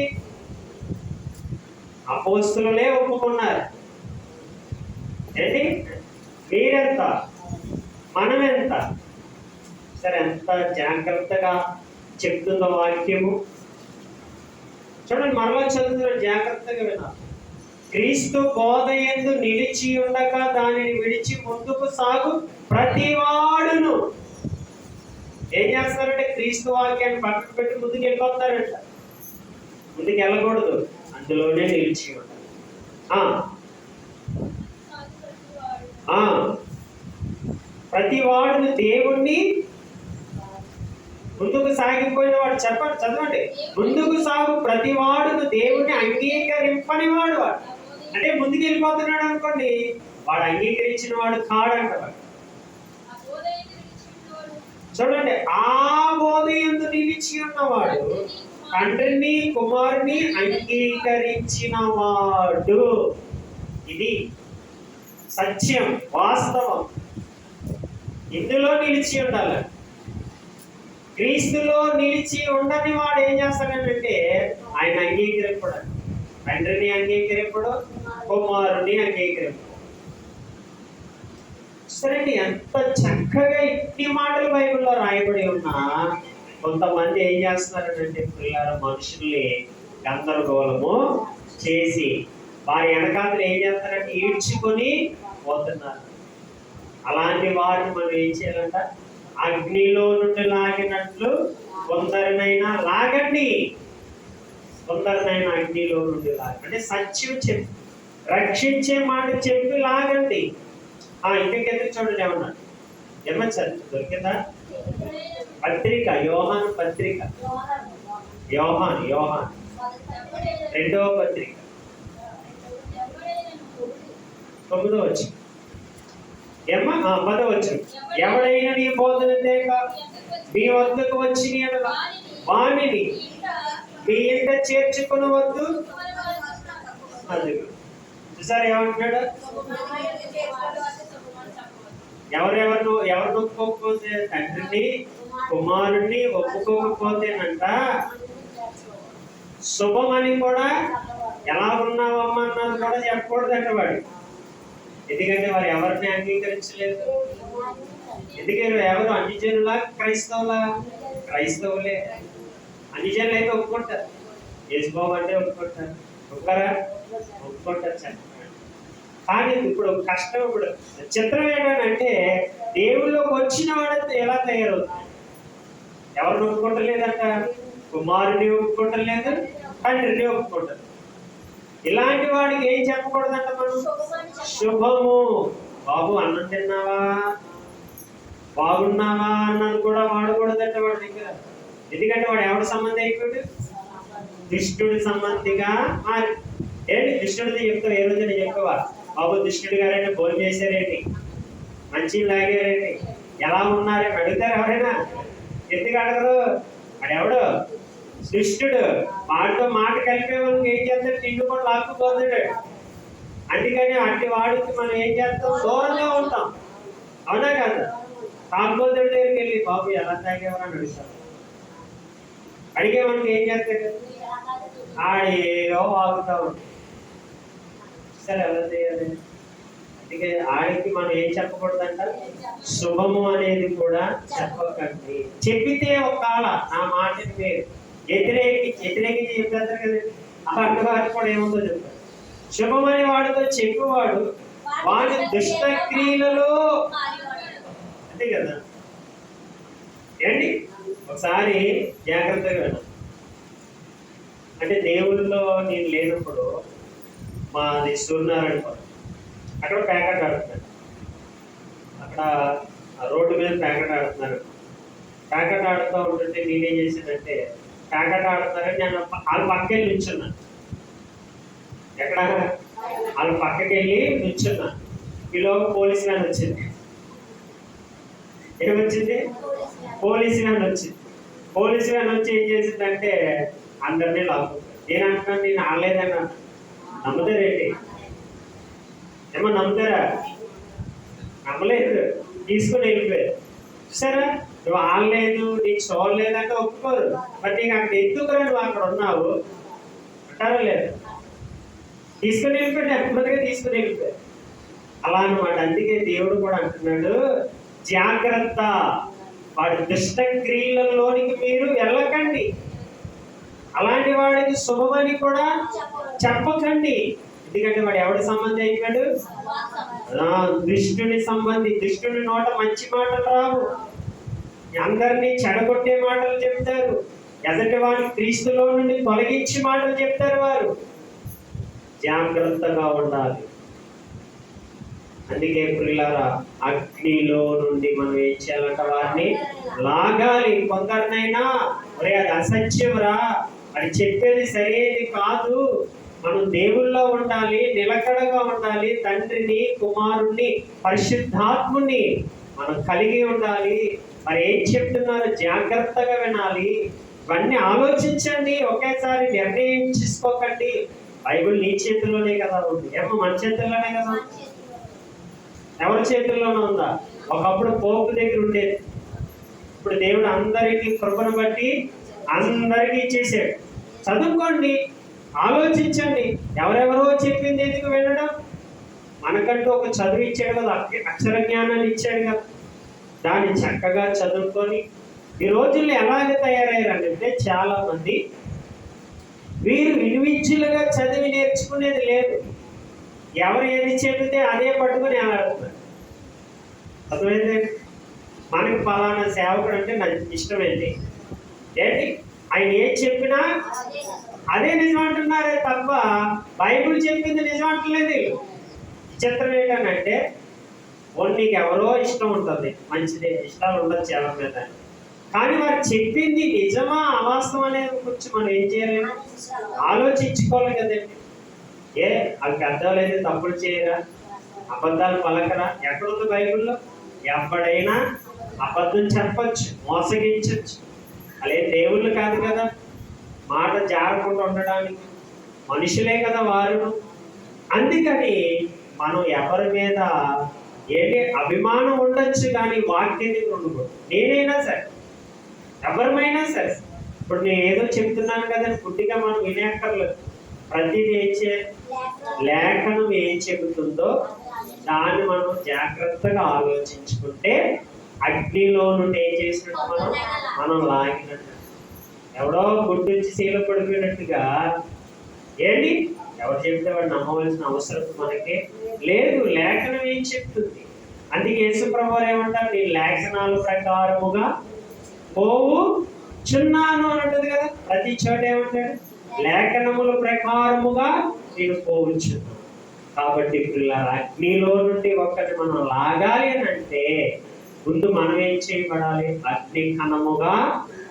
అపోస్తులే ఒప్పుకున్నారు. ఏంటి, మీరెంత మనం ఎంత? సరే, ఎంత జాగ్రత్తగా చెప్తుందో వాక్యము. చూడండి, మరలా చదువుతున్న జాగ్రత్తగా వినాలి. క్రీస్తు బోధ యందు నిలిచి ఉండక దానిని విడిచి ముందుకు సాగు ప్రతివాడును ఏం చేస్తారంటే క్రీస్తు వాక్యాన్ని పక్కకు పెట్టి ముందుకు వెళ్ళిపోతారంట. ముందుకు వెళ్ళకూడదు, అందులోనే నిలిచి ఉంటారు. ప్రతి వాడు దేవుణ్ణి ముందుకు సాగిపోయిన వాడు, చెప్పండి చదవండి, ముందుకు సాగు ప్రతి వాడును దేవుణ్ణి అంగీకరింపని వాడు. అంటే ముందుకు వెళ్ళిపోతున్నాడు అనుకోండి, వాడు అంగీకరించిన వాడు కాడంట. చూడండి, ఆ బోధయందు నిలిచి ఉన్నవాడు తండ్రిని కుమారుని అంగీకరించిన వాడు. ఇది సత్యం, వాస్తవం. ఇందులో నిలిచి ఉండాలి. క్రీస్తులో నిలిచి ఉండని వాడు ఏం చేస్తాడంటే ఆయన అంగీకరింపడు, తండ్రిని అంగీకరింపడు, కుమారుని అంగీకరింపడు. సరే, ఎంత చక్కగా ఇన్ని మాటలు బైబిల్లో రాయబడి ఉన్నా కొంతమంది ఏం చేస్తున్నారంటే పిల్లల మనుషుల్ని గందరగోళము చేసి వారి వెనకాతలు ఏం చేస్తారంటే ఈడ్చుకొని పోతున్నారు. అలాంటి వారిని మనం ఏం చేయాలంట? అగ్నిలో నుండి లాగినట్లు కొందరినైనా లాగండి, కొందరినైనా అగ్నిలో నుండి లాగండి. అంటే సత్యం చెప్పి, రక్షించే మాట చెప్పి లాగండి. ఇంకెందుకు చూడండి, ఏమన్నాడు? ఏమచ్చారు దొరికిందా? పత్రిక, యోహాను పత్రిక, యోహాన్ 2వ పత్రిక 9వ వచనం. 10వ వచనం. ఎవడైనా నీ బోధన తేక మీ వద్దకు వచ్చి వాణిని మీ ఇంట చేర్చుకునవద్దు. అది చూసారు ఏమంటున్నాడు? ఎవరు ఒప్పుకోకపోతే, తండ్రిని కుమారుణ్ణి ఒప్పుకోకపోతేనంట శుభమని కూడా ఎలా ఉన్నావమ్మా అన్నది కూడా చెప్పకూడదంట వాడు. ఎందుకంటే వారు ఎవరిని అంగీకరించలేదు. ఎందుకంటే ఎవరు అన్ని జనులా క్రైస్తవులే. అన్ని జనులు అయితే ఒప్పుకుంటారు, యేసుబాబు అంటే ఒప్పుకుంటారు, ఒప్పుకుంటారు చెప్పండి. కానీ ఇప్పుడు కష్టం, ఇప్పుడు చిత్రం ఏంటంటే దేవుళ్ళలోకి వచ్చిన వాడు ఎలా తయారవుతుంది? ఎవరిని ఒప్పుకుంటలేదంట? కుమారుని ఒప్పుకుంటలేదు, తండ్రిని ఒప్పుకుంటారు. ఇలాంటి వాడికి ఏం చెప్పకూడదంట మనం? శుభము. బాబు అన్నం తిన్నావా, బాగున్నావా అన్నది కూడా వాడకూడదంట వాడి దగ్గర. ఎందుకంటే వాడు ఎవరి సంబంధం అయిపోయాడు? దుష్టుడి సంబంధిగా మారి. ఏంటి దుష్టుడితో చెప్తావు? ఏ రోజున చెప్పవా? బాబు దుష్టుడు గారంటే భోజనం చేశారేంటి, మంచి లాగారేంటి, ఎలా ఉన్నారని అడుగుతారు ఎవరైనా? ఎందుకు అడగరు? వాడెవడు? దుష్టుడు. వాడితో మాట కలిపే వాళ్ళకి ఏం చేస్తాడు? నిన్ను కూడా లాక్కుపోతాడు. అందుకని అట్టి వాడికి మనం ఏం చేస్తాం? దూరంగా ఉంటాం. అవునా కదా? తాగుబోతుడి దగ్గరికి వెళ్ళి బాబు ఎలా తాగేవారు అని అడుగుతాం. అడిగే మనకి ఏం చేస్తాడు? ఆడేదో వాగుతా ఉంటాం. సరే ఎలా చేయాలి? అందుకే ఆడికి మనం ఏం చెప్పకూడదంట? శుభము అనేది కూడా చెప్పకండి. చెప్పితే ఒక కాల నా మాటని మీరు వ్యతిరేకించి చెప్తారు కదండి. అలాంటి వారికి కూడా ఏముందో చెప్తారు. శుభమని వాడితో చెప్పేవాడు వాడి దుష్ట క్రియలలో, అంతే కదా ఏంటి? ఒకసారి జాగ్రత్తగా విన్నాను. అంటే దేవుళ్ళలో నేను లేనప్పుడు మాది సూర్యనారాయణ, అక్కడ ప్యాకెట్ ఆడుతున్నాను. అక్కడ రోడ్డు మీద ప్యాకెట్ ఆడుతున్నారు. ప్యాకెట్ ఆడుతూ ఉంటుంటే నేనేం చేశానంటే, ప్యాకెట్ ఆడుతున్నారని నేను వాళ్ళ పక్కకెళ్ళి నిల్చున్నాను. ఎక్కడ? వాళ్ళ పక్కకెళ్ళి నిల్చున్నాను. ఈలోగా పోలీస్ వ్యాన్ వచ్చింది. ఏమొచ్చింది? పోలీస్ వ్యాన్ వచ్చింది. పోలీస్ వ్యాన్ వచ్చి ఏం చేసిందంటే అందరినీ లాక్కుంటారు. నేను అంటున్నాను, నేను ఆడలేదని. నమ్ముతారేంటి? ఏమో నమ్ముతారా? నమ్మలేదు, తీసుకుని వెళ్ళిపోయారు. చూసారా? నువ్వు ఆడలేదు, నీకు చూడలేదంటే ఒప్పుకోరు. మరి నీకు అక్కడ ఎందుకురా నువ్వు అక్కడ ఉన్నావు అంటారా? లేదు, తీసుకుని వెళ్ళిపోయాడు. నెమ్మదిగా తీసుకుని వెళ్ళిపోయారు. అలా అన్నమాట. అందుకే దేవుడు కూడా అంటున్నాడు, జాగ్రత్త, వాడి దుష్ట క్రియలలోనికి మీరు వెళ్ళకండి. అలాంటి వాడికి శుభమని కూడా చెప్పకండి. ఎందుకంటే వాడు ఎవడి సంబంధి అయిపోయాడు? దుష్టుని సంబంధి. దుష్టుని నోట మంచి మాటలు రావు. అందరినీ చెడగొట్టే మాటలు చెప్తారు, ఎదటి వారిని క్రీస్తులో నుండి తొలగించి మాటలు చెప్తారు. వారు జాగ్రత్తగా ఉండాలి. అందుకే ప్రియులారా, అగ్నిలో నుండి మనం ఏం చేయాలంట? వారిని లాగాలి. కొందరినైనా ఒరే అది అసత్యంరా, అది చెప్పేది సరైనది కాదు, మనం దేవుళ్ళలో ఉండాలి, నిలకడగా ఉండాలి, తండ్రిని, కుమారుణ్ణి, పరిశుద్ధాత్ముని మనం కలిగి ఉండాలి. మరి ఏం చెప్తున్నారు? జాగ్రత్తగా వినాలి. ఇవన్నీ ఆలోచించండి, ఒకేసారి నిర్ణయం చేసుకోకండి. బైబిల్ నీ చేతుల్లోనే కదా ఉంది. ఏమో మన చేతుల్లోనే కదా, ఎవరి చేతుల్లోనే ఉందా? ఒకప్పుడు పోపు దగ్గర ఉండేది, ఇప్పుడు దేవుడు అందరికీ కృపను బట్టి అందరికీ ఇచ్చేసాడు. చదువుకోండి, ఆలోచించండి. ఎవరెవరో చెప్పింది ఎందుకు వినడం? మనకంటూ ఒక చదువు ఇచ్చాడు కదా, అక్షర జ్ఞానాన్ని ఇచ్చాడు కదా, దాన్ని చక్కగా చదువుకొని ఈ రోజుల్లో ఎలాగ తయారయ్యారంటే చాలా మంది వీరు ఇండివిజువల్గా చదివి నేర్చుకునేది లేదు. ఎవరు ఏది చెబితే అదే పట్టుకుని ఆడుతున్నారు. అర్థమైంది? మనకి పలానా సేవకుడు అంటే నాకు ఇష్టమైంది ఏంటి, ఆయన ఏది చెప్పినా అదే నిజం అంటున్నారే తప్ప బైబిల్ చెప్పింది నిజం అంటలేదు. విచిత్రం ఏంటంటే నీకు ఎవరో ఇష్టం ఉంటుంది, మంచిదే, ఇష్టాలు ఉండదు చాలా మీద, కానీ వారు చెప్పింది నిజమా అవాస్తవం అనేది కొంచెం మనం ఏం చేయలేము, ఆలోచించుకోవాలి కదండి. అవి పెద్దవాళ్ళైతే తప్పులు చేయరా, అబద్ధాలు పలకరా? ఎక్కడుంది బైబిల్లో? ఎప్పుడైనా అబద్ధం చెప్పచ్చు, మోసగించచ్చు. అదే దేవుళ్ళు కాదు కదా మాట జారకుండా ఉండడానికి, మనుషులే కదా వారు. అందుకని మనం ఎవరి మీద ఏంటి అభిమానం ఉండొచ్చు, కానీ వాక్యం దగ్గర ఉండకూడదు. నేనైనా సరే, ఎవరిమైనా సరే. ఇప్పుడు నేను ఏదో చెప్తున్నాను కదండి, గుడ్డిగా మనం వినేక్కర్లేదు. ప్రతిదీ ఏం చేయాలి? లేఖనం ఏం చెబుతుందో దాన్ని మనం జాగ్రత్తగా ఆలోచించుకుంటే అగ్నిలో నుండి ఏం చేసినట్టు మనం లాగినట్టు. ఎవడో గుడ్డించి శీల పడిపోయినట్టుగా ఏంటి ఎవరు చెప్తే వాడు నమ్మవలసిన అవసరం మనకి లేదు. లేఖనం ఏం చెప్తుంది? అందుకే యేసుప్రభువు ఏమంటారు? నీ లేఖనాల ప్రకారముగా పోవు చున్నాను అని అంటుంది కదా. ప్రతి చోట ఏమంటాడు? లేఖనముల ప్రకారముగా నేను పోవచ్చు. కాబట్టి పిల్లల అగ్నిలో నుండి ఒక్కటి మనం లాగాలి అని అంటే ముందు మనం ఏం చేయబడాలి? అగ్ని కణముగా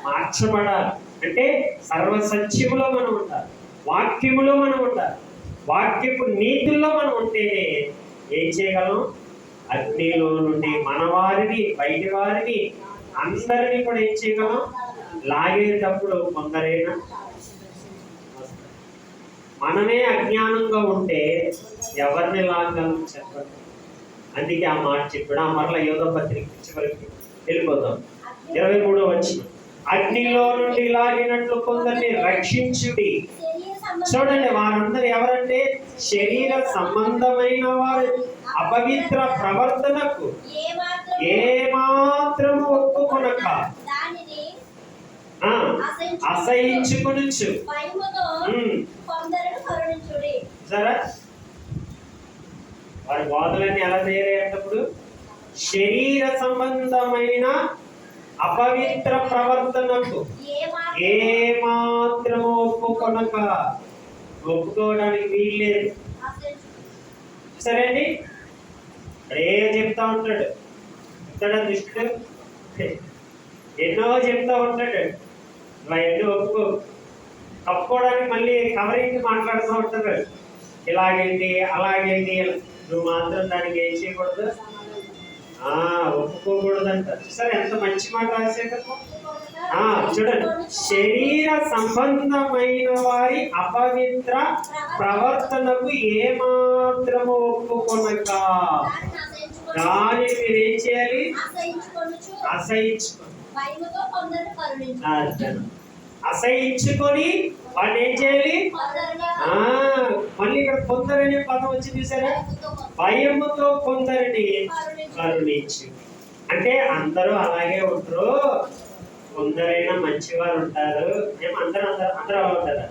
మార్చబడాలి. అంటే సర్వసత్యములో మనం ఉండాలి, వాక్యములో మనం ఉండాలి, వాక్యపు నీతుల్లో మనం ఉంటేనే ఏం చేయగలం? అగ్నిలో నుండి మన వారిని, బయటి వారిని, అందరినీ కూడా ఏం చేయగలం? లాగేటప్పుడు కొందరైనా మనమే అజ్ఞానంగా ఉంటే ఎవరిని లాగలం చెప్పండి. అందుకే ఆ మాట చెప్పాడు. ఆ మరల యోధ పత్రిక చివరికి వెళ్ళిపోతాం. 23వ వచనం, అగ్నిలో నుండి లాగినట్లు కొందరిని రక్షించుడి. చూడండి, వారందరూ ఎవరంటే శరీర సంబంధమైన వారు, అపవిత్ర ప్రవర్తనకు ఏమాత్రము ఒప్పుకొనక అసహించుకొనుచు. సరే, వారి బోధలన్నీ ఎలా తయారయ్యేటప్పుడు శరీర సంబంధమైన అపవిత్ర ప్రవర్తనకు ఏమాత్రము ఒప్పుకొనక, ఒప్పుకోవడానికి వీల్లేదు. సరే అండి, ఏం చెప్తా ఉంటాడు ఇక్కడ దుష్టుడు, ఎన్నో చెప్తా ఉంటాడు. అవన్నీ ఒప్పుకో, తప్పుకోవడానికి మళ్ళీ కవరింగ్ మాట్లాడుతూ ఉంటారు. ఇలాగేంటి అలాగేంటి, నువ్వు మాత్రం దానికి ఏం చేయకూడదు, ఒప్పుకోకూడదంట. సరే, ఎంత మంచి మాట రాశాడు. చూడండి, శరీర సంబంధమైన వారి అపవిత్ర ప్రవర్తనకు ఏమాత్రము ఒప్పుకొనక దాన్ని మీరు ఏం చేయాలి? అసహించుకొని వాడిని ఏం చేయాలి? మళ్ళీ ఇక్కడ కొందరనే పదం వచ్చి చూసారా? భయముతో కొందరిని కరుణించు. అంటే అందరూ అలాగే ఉంటారు, కొందరైనా మంచివారు ఉంటారు. మేము అందరూ అలా ఉంటారా?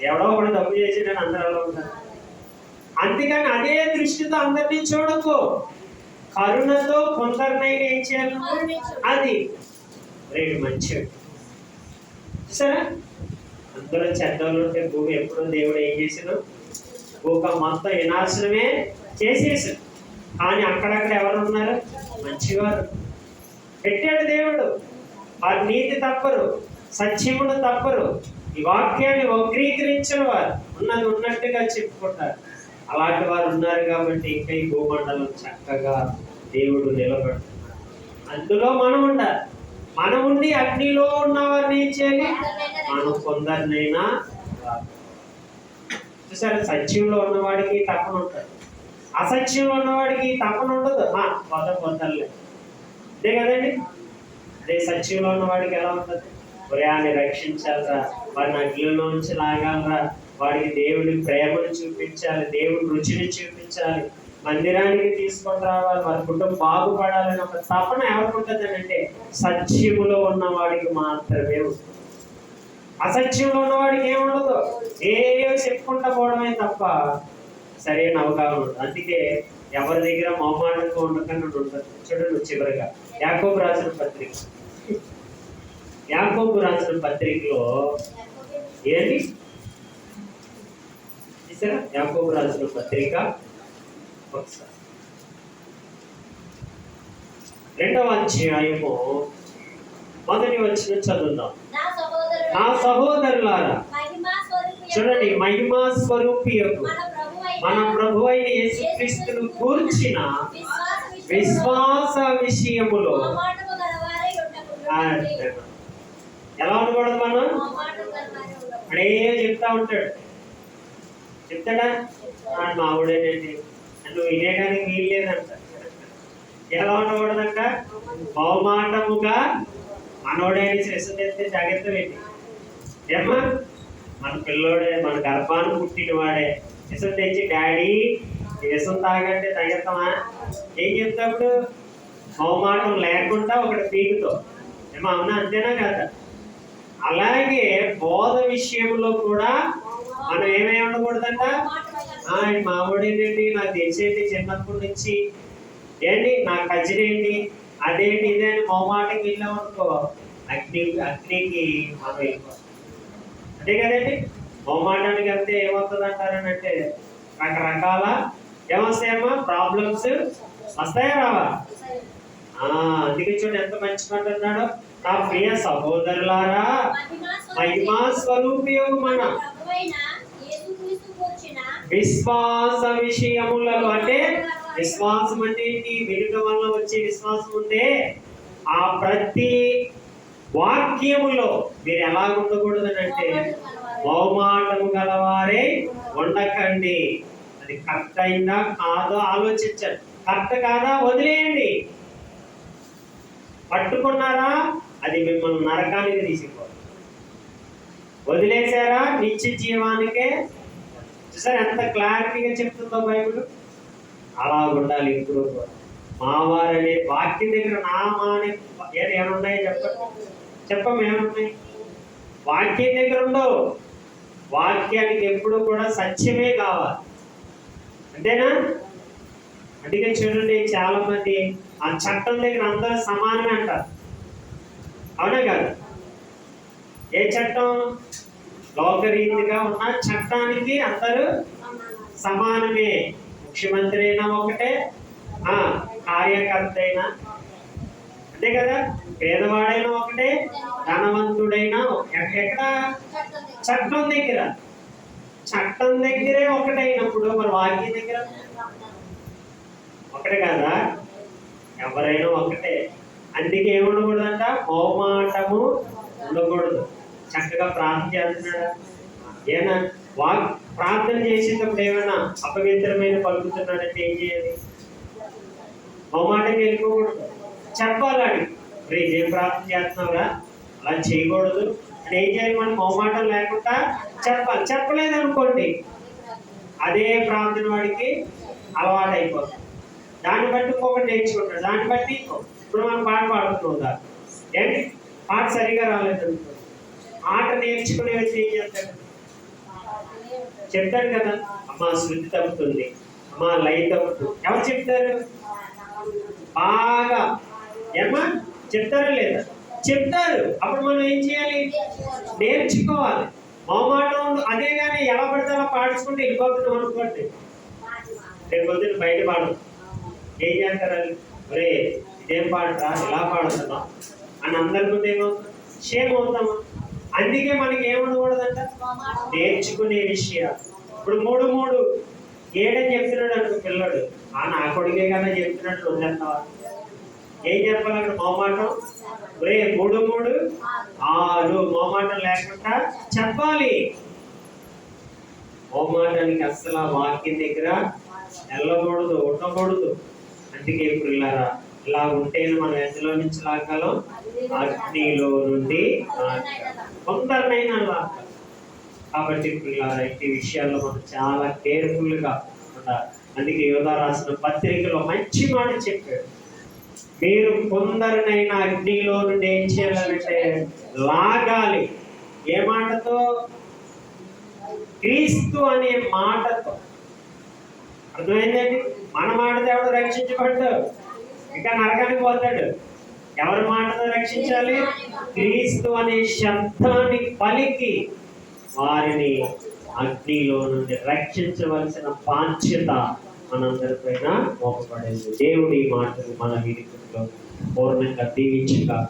ఎవడో ఒకటి తప్పు చేసేటని అందరూ అలా ఉంటారు. అందుకని అదే దృష్టితో అందరినీ చూడకు, కరుణతో కొందరినైనా ఏం చేయాలి? అది రేటు మంచివాడు. చూసారా, అందులో చెడ్డలు ఉంటే భూమి ఎప్పుడో దేవుడు ఏం చేసాడు, భూక మొత్తం వినాశనమే చేసేసాడు. కానీ అక్కడక్కడ ఎవరు ఉన్నారు, మంచివారు పెట్టాడు దేవుడు. వారి నీతి తప్పరు, సత్యమును తప్పరు, ఈ వాక్యాన్ని వక్రీకరించిన వారు ఉన్నది ఉన్నట్టుగా చెప్పుకుంటారు. అలాంటి వారు ఉన్నారు కాబట్టి ఇంకా ఈ భూమండలం చక్కగా దేవుడు నిలబడుతున్నాడు. అందులో మనం ఉండాలి. మనం ఉండి అగ్నిలో ఉన్న వారిని ఏం చేయాలి, మనం కొందరినైనా. చూసారా, సత్యంలో ఉన్నవాడికి తప్పన ఉంటుంది, అసత్యంలో ఉన్నవాడికి తప్పన ఉండదు. పొందలే అంతే కదండి. అదే సత్యంలో ఉన్నవాడికి ఎలా ఉంటుంది, వారిని రక్షించాలరా, వారిని అగ్నిలోంచి లాగాలరా, వాడికి దేవుడి ప్రేమను చూపించాలి, దేవుడి రుచిని చూపించాలి, మందిరానికి తీసుకొని రావాలి, వారి కుటుంబం బాగుపడాలని ఒక తపన ఎవరికి ఉంటుంది అంటే సత్యములో ఉన్నవాడికి మాత్రమే ఉంటుంది. అసత్యంలో ఉన్నవాడికి ఏముండదు, ఏవో చెప్పుకుంటా పోవడమే తప్ప సరైన అవగాహన ఉంటుంది. అందుకే ఎవరి దగ్గర మొహమాటంగా ఉండకుండా ఉంటుంది. చూడండి చివరిగా యాకోబు రాసిన పత్రిక, యాకోబు రాసిన పత్రికలో ఏంటి చూసారా, యాకోబు రాసిన పత్రిక ఒకసారి 2వ అధ్యాయము 1వ వచనం చదువుదాం. నా సహోదరులారా, చూడండి, మహిమా స్వరూపియకు మన ప్రభువైన యేసుక్రీస్తును గూర్చిన విశ్వాస విషయములో ఎలా ఉండకూడదు, మనం అడే చెప్తా ఉంటాడు. చెప్తాడా, మావుడేనండి, నువ్వు వినేయడానికి వీల్లేదంట. ఎలా ఉండకూడదంట, బహుమాటముగా మనోడైన శిశు తెస్తే జాగ్రత్త పెట్టి. ఏమ్మా, మన పిల్లోడే, మన గర్భాన్ని పుట్టిన వాడే విషం తెచ్చి డాడీ విషం తాగంటే తగ్గతామా, ఏం చెప్తాప్పుడు బహుమాటం లేకుండా ఒకటి పీకుతో. ఏమో అవునా, అంతేనా కదా. అలాగే బోధ విషయంలో కూడా మనం ఏమేమి ఉండకూడదంట, మామూడేంటి, నాకు తెలిసేంటి చిన్నప్పటి నుంచి ఏంటి, నా కజిన్ ఏంటి, అదేంటి ఇదే అని మొహమాటకి వెళ్ళామనుకో అగ్నికి మనం వెళ్ళిపోతాం. అంతే కదండి. మొహమాటానికి వెళ్తే ఏమవుతుంది అంటారని అంటే రకరకాల ఏమొస్తాయమ్మా, ప్రాబ్లమ్స్ వస్తాయా రావా. అందుకే చూడండి ఎంత మంచి మాట అన్నాడు, నా ప్రియ సహోదరులారా, మహిమా స్వరూపియగు మన విశ్వాస విషయములలో, అంటే విశ్వాసం అంటే ఏంటి, వినడం వల్ల వచ్చే విశ్వాసం ఉందే, ఆ ప్రతి వాక్యములో మీరు ఎలా ఉండకూడదు అంటే బహుమాటము గలవారే ఉండకండి. అది కరెక్ట్ అయిందా కాదో ఆలోచించండి, కరెక్ట్ కాదా వదిలేయండి. పట్టుకున్నారా అది మిమ్మల్ని నరకానికి తీసుకుపోతుంది, వదిలేశారా నిత్య జీవానికే. చూసారు ఎంత క్లారిటీగా చెప్తుందో బైబిల్. అలా ఉండాలి ఇప్పుడు కూడా. మావారనే వాక్యం దగ్గర నామాని ఏమున్నాయి చెప్పం ఏమున్నాయి, వాక్యం దగ్గర ఉండవు. వాక్యానికి ఎప్పుడు కూడా సత్యమే కావాలి, అంతేనా. అందుకే చూడండి, చాలా మంది ఆ చట్టం దగ్గర అందరూ సమానమే అంటారు, అవునా కాదు. ఏ చట్టం, లోకరీతిగా ఉన్న చట్టానికి అందరూ సమానమే. ముఖ్యమంత్రి అయినా ఒకటే, కార్యకర్త అయినా అంతే కదా, పేదవాడైనా ఒకటే, ధనవంతుడైనా ఎక్కడ చట్టం దగ్గర, చట్టం దగ్గరే ఒకటైనప్పుడు మరి వాక్యం దగ్గర ఒకటే కదా, ఎవరైనా ఒకటే. అందుకే ఏముండకూడదంట, బహుమాటము ఉండకూడదు. చక్కగా ప్రార్థన చేస్తున్నాడా, ఏనా ప్రార్థన చేసేటప్పుడు ఏమైనా అపవిత్రమైన పలుకుతున్నాడంటే ఏం చేయాలి, బహుమాటంగా వెళ్ళిపోకూడదు. చెప్పాలని, రేపు ఏం ప్రార్థన చేస్తున్నావురా, అలా చేయకూడదు అని ఏం చేయాలి, మనం బహుమాటం లేకుండా చెప్పాలి. చెప్పలేదనుకోండి అదే ప్రార్థన వాడికి అలవాటు అయిపోతుంది. దాన్ని బట్టి ఇంకొకటి నేర్చుకుంటాడు, దాన్ని బట్టి ఇప్పుడు మనం పాట పాడుతుందా ఏంటి, పాట సరిగా రాలేదనుకో, ఆట నేర్చుకునే వ్యక్తి ఏం చేస్తాడు, చెప్తాడు కదా, అమ్మా శృతి తప్పుతుంది, అమ్మా లయ తప్పుతుంది. ఎవరు చెప్తారు, బాగా ఏమా చెప్తారా లేదా, చెప్తారు, అప్పుడు మనం ఏం చేయాలి? నేర్చుకోవాలి. మొహమాటం అదే కానీ ఎలా పడితే అలా పాడుచుకుంటే వెళ్ళిపోతున్నాం అనుకోండి, రేపు పొద్దున్న బయట పాడు ఏం చేస్తారు? ఒరే ఇదేం పాడరా ఇలా పాడుతున్నాం అని అందరి ముందు ఏమవుతాం? షేమ్ అవుతామా? అందుకే మనకి ఏముండకూడదంట? నేర్చుకునే విషయాలు. ఇప్పుడు 3 7 చెప్తున్నాడు అనుకో పిల్లడు, నా కొడుకే కదా చెప్తున్నట్టు వదిలేస్తావా? ఏం చెప్పాలి అక్కడ? మొహమాటం. ఒరే 3 6 మొహమాటం లేకుండా చెప్పాలి. మొహమాటానికి అస్సలు వాక్యం దగ్గర వెళ్ళకూడదు, ఉండకూడదు. అందుకే పిల్లరా, ఇలా ఉంటేనే మనం ఎందులో నుంచి లాగాలో? అగ్నిలో నుండి కొందరినైనా లాగాలి. కాబట్టి పిల్లరా, ఈ విషయాల్లో మనం చాలా కేర్ఫుల్ గా ఉండాలి. అందుకే యోధా రాసిన పత్రికలో మంచి మాట చెప్పాడు. మీరు కొందరినైనా అగ్నిలో నుండి ఏం చేయాలంటే లాగాలి. ఏ మాటతో? క్రీస్తు అనే మాటతో. అర్థమైందండి? మన మాటతో ఎవడు రక్షించబడ్డాడు? ఇంకా నరకానికి పోతాడు. ఎవరి మాటతో రక్షించాలి? క్రీస్తు అనే శబ్దాన్ని పలికి వారిని అగ్నిలో నుండి రక్షించవలసిన బాధ్యత మనందరిపైన మోపబడింది. దేవుడి మాటలు మన వీరిలో పూర్ణంగా దీవించగా